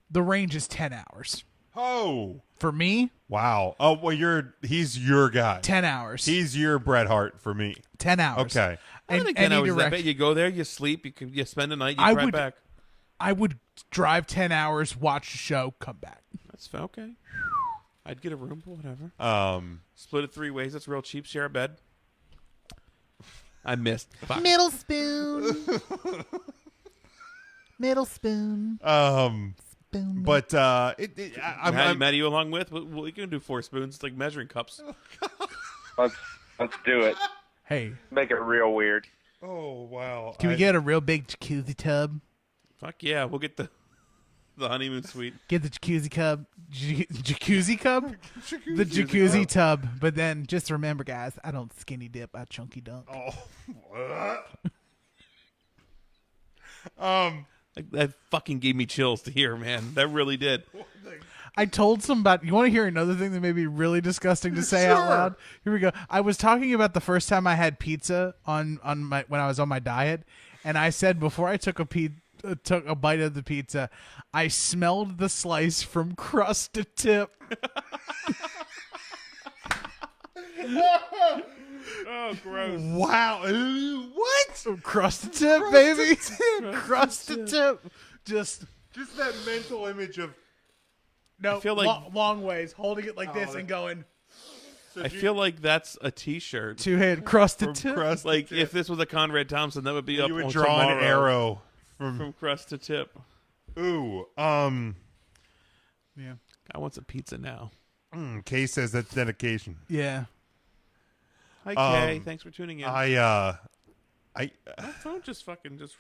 the range is 10 hours. Oh, For me, wow. Oh, well, he's your guy. 10 hours. He's your Bret Hart for me. 10 hours. Okay. I don't think 10 hours is that bad. You go there, you sleep, you spend a night, you right back. I would drive 10 hours, watch the show, come back. That's fine. Okay. I'd get a room, but whatever. Split it 3 ways. That's real cheap. Share a bed. I missed. Fuck. Middle spoon. Middle spoon. But Matt, you along with? We can do 4 spoons. It's like measuring cups. Let's do it. Hey, Make it real weird. oh wow! can we get a real big jacuzzi tub? Fuck yeah, we'll get the honeymoon suite. Get the jacuzzi cup. Jacuzzi cup? The jacuzzi tub. But then just remember, guys, I don't skinny dip. I chunky dunk. Like, that fucking gave me chills to hear, man. That really did. I told somebody. You want to hear another thing that may be really disgusting to say out loud? Here we go. I was talking about the first time I had pizza when I was on my diet, and I said before I took a bite of the pizza, I smelled the slice from crust to tip. Oh, gross. Wow! What? From crust to tip, baby. Crust to tip. Just that mental image of. no. I feel like- long ways, holding it like this and going I feel like that's a T-shirt. 2-hand crust to From tip. crust Like, to tip. if this was a Conrad Thompson, that would be up You would on draw tomorrow. an arrow From crust to tip. Ooh. Yeah. I want some pizza now. Kay says that's dedication. Yeah. Hi, Kay. Thanks for tuning in. My phone just fucking just...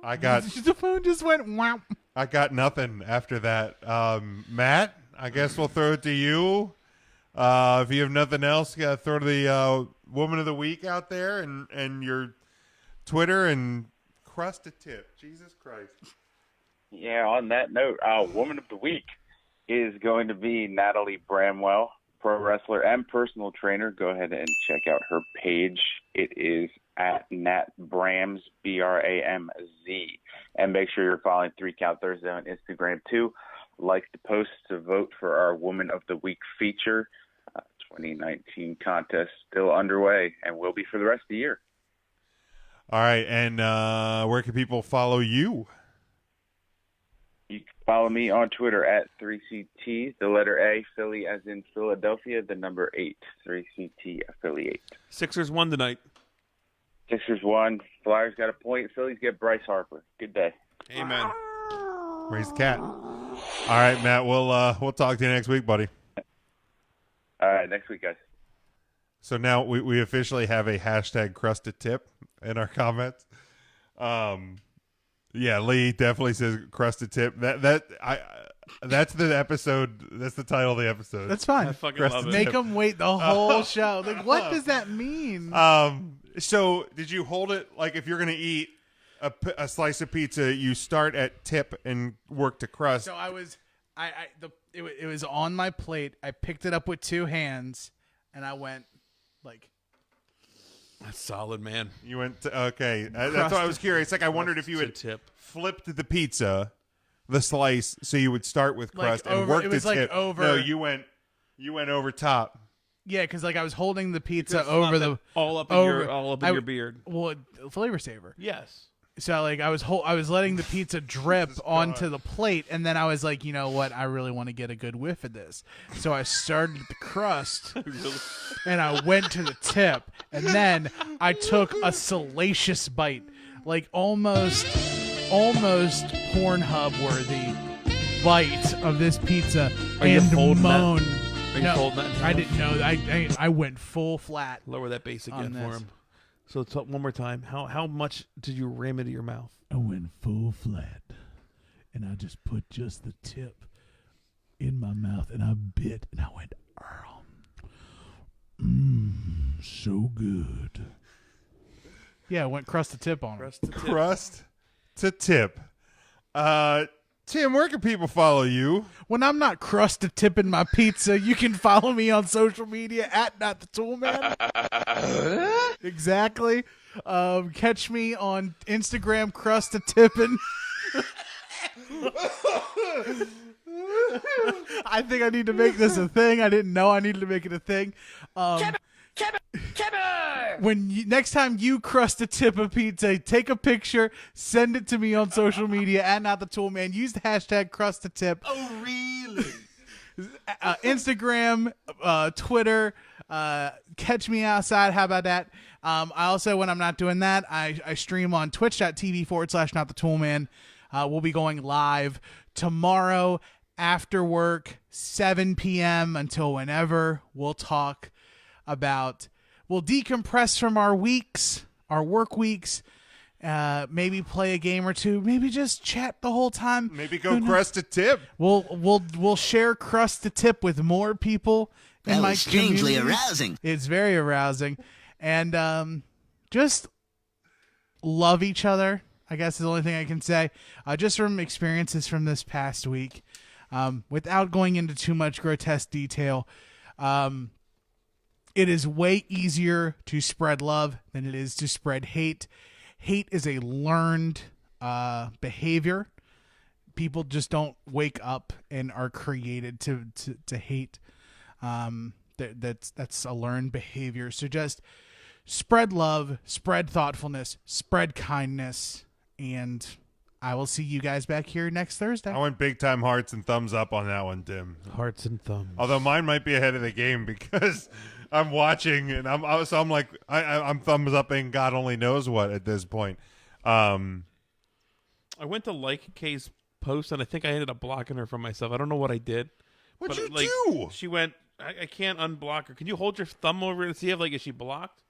I got The phone just went wow. I got nothing after that. Matt, I guess we'll throw it to you. If you have nothing else, you gotta throw the woman of the week out there and your Twitter and crust to tip. Jesus Christ. Yeah, on that note, Woman of the Week is going to be Natalie Bramwell, pro wrestler and personal trainer. Go ahead and check out her page. It is at NatBrams, BRAMZ. And make sure you're following 3 Count Thursday on Instagram, too. Like the post to vote for our Woman of the Week feature. 2019 contest still underway and will be for the rest of the year. All right, and where can people follow you? You can follow me on Twitter at 3CT, the letter A, Philly as in Philadelphia, the number 8, 3CT affiliate. Sixers won tonight. Sixers won. Flyers got a point. Phillies get Bryce Harper. Good day. Amen. Raise the cat. All right, Matt. We'll talk to you next week, buddy. All right, next week, guys. So now we officially have a hashtag crusted tip in our comments. Yeah, Lee definitely says crusted tip. That's the episode. That's the title of the episode. That's fine. I fucking Crust love to it. Make them wait the whole show. Like, what does that mean? So did you hold it like if you're gonna eat a slice of pizza, you start at tip and work to crust? So it was on my plate. I picked it up with 2 hands, and I went like. That's solid, man. You went to, okay. That's why I was curious. Like I wondered if you had tip. flipped the pizza, the slice, so you would start with crust Like and over- work it was the like tip. over- No, you went over top. Yeah, because like I was holding the pizza Just over flop the it all up in your beard. Well, flavor saver. Yes. So like I was letting the pizza drip onto the plate, and then I was like, you know what? I really want to get a good whiff of this. So I started at the crust, and I went to the tip, and then I took a salacious bite, like almost Pornhub worthy bite of this pizza, Are you and holding that? moan. Are you No, holding that? I didn't know. I went full flat. Lower that bass again On for this. him. So one more time. How much did you ram into your mouth? I went full flat, and I just put just the tip in my mouth, and I bit, and I went, so good. Yeah, I went crust to tip on him. Crust to tip. Crust to tip. Tim, where can people follow you? When I'm not crust to tipping my pizza, you can follow me on social media at Not the Toolman. Exactly. Catch me on Instagram, crust to tipping. I think I need to make this a thing. I didn't know I needed to make it a thing. Next time you crust a tip of pizza, take a picture, send it to me on social media at Not the Toolman. Use the hashtag crust a tip. Oh, really? Instagram, Twitter, catch me outside. How about that? I also, when I'm not doing that, I stream on twitch.tv/Not the Toolman. We'll be going live tomorrow after work, 7 p.m. until whenever, we'll talk about, we'll decompress from our work weeks, maybe play a game or two, maybe just chat the whole time. Maybe go crust a tip. We'll share crust to tip with more people in my strangely community. arousing. It's very arousing. And just love each other, I guess is the only thing I can say. Just from experiences from this past week, without going into too much grotesque detail, it is way easier to spread love than it is to spread hate. Hate is a learned behavior. People just don't wake up and are created to hate. That's a learned behavior. So just spread love, spread thoughtfulness, spread kindness, and I will see you guys back here next Thursday. I went big time hearts and thumbs up on that one, Tim. Hearts and thumbs. Although mine might be ahead of the game because I'm watching and I'm like I'm thumbs upping God only knows what at this point. I went to like Kay's post and I think I ended up blocking her from myself. I don't know what I did. What'd you do? She went. I can't unblock her. Can you hold your thumb over and see if is she blocked?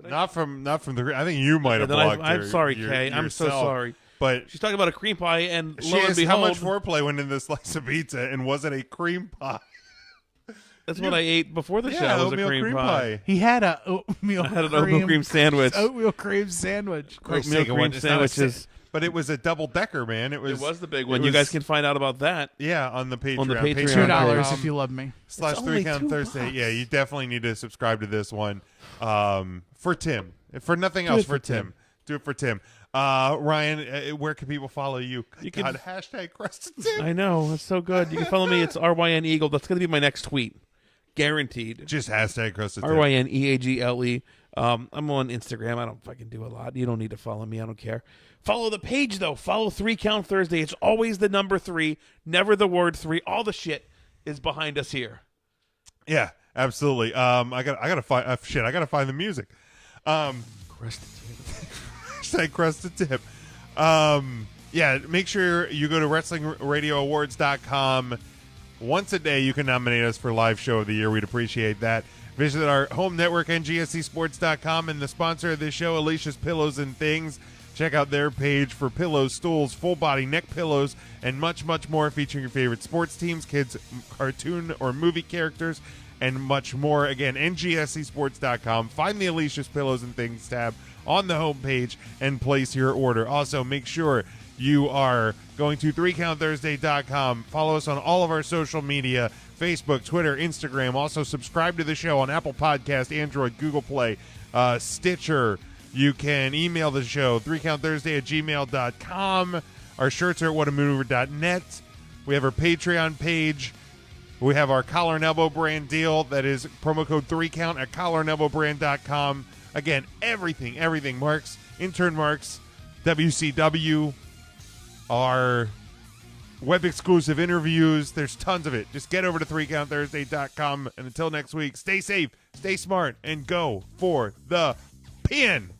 Not from the. I think you might have Then blocked I'm her. sorry, Kay. I'm so yourself. sorry. But she's talking about a cream pie, and she lo and asked behold, how much foreplay went into this slice of pizza, and was it a cream pie? That's what I ate before the show. Was a oatmeal cream pie. He had a oatmeal. I had an oatmeal cream sandwich. Oatmeal cream sandwich. Oatmeal cream sandwiches. But it was a double decker, man. It was the big one. You guys can find out about that. Yeah, on the Patreon. On the Patreon. $2 if you love me. /3 Count Thursday. Yeah, you definitely need to subscribe to this one. For Tim. For nothing else, for Tim. Do it for Tim. Ryan, where can people follow you? You God, can hashtag Crusted Tim. I know, it's so good. You can follow me. It's RYN Eagle. That's going to be my next tweet, guaranteed. Just hashtag Crusted Tim. RYNEAGLE. I'm on Instagram. I don't fucking do a lot. You don't need to follow me. I don't care. Follow the page though. Follow 3 Count Thursday. It's always the number 3, never the word 3. All the shit is behind us here. Yeah, absolutely. I gotta find I gotta find the music. Crusted Tim. Hashtag Crusted Tip. Yeah, make sure you go to WrestlingRadioAwards.com. Once a day, you can nominate us for Live Show of the Year. We'd appreciate that. Visit our home network, NGSCSports.com, and the sponsor of this show, Alicia's Pillows and Things. Check out their page for pillows, stools, full-body neck pillows, and much, much more, featuring your favorite sports teams, kids, cartoon or movie characters, and much more. Again, NGSCSports.com. Find the Alicia's Pillows and Things tab on the homepage and place your order. Also, make sure you are going to 3CountThursday.com. Follow us on all of our social media, Facebook, Twitter, Instagram. Also, subscribe to the show on Apple Podcast, Android, Google Play, Stitcher. You can email the show, 3CountThursday@gmail.com. Our shirts are at whatamaneuver.net. We have our Patreon page. We have our Collar and Elbow brand deal. That is promo code 3Count at collarandelbowbrand.com. Again, everything. Marks, intern Marks, WCW, our web-exclusive interviews. There's tons of it. Just get over to 3CountThursday.com. And until next week, stay safe, stay smart, and go for the pin.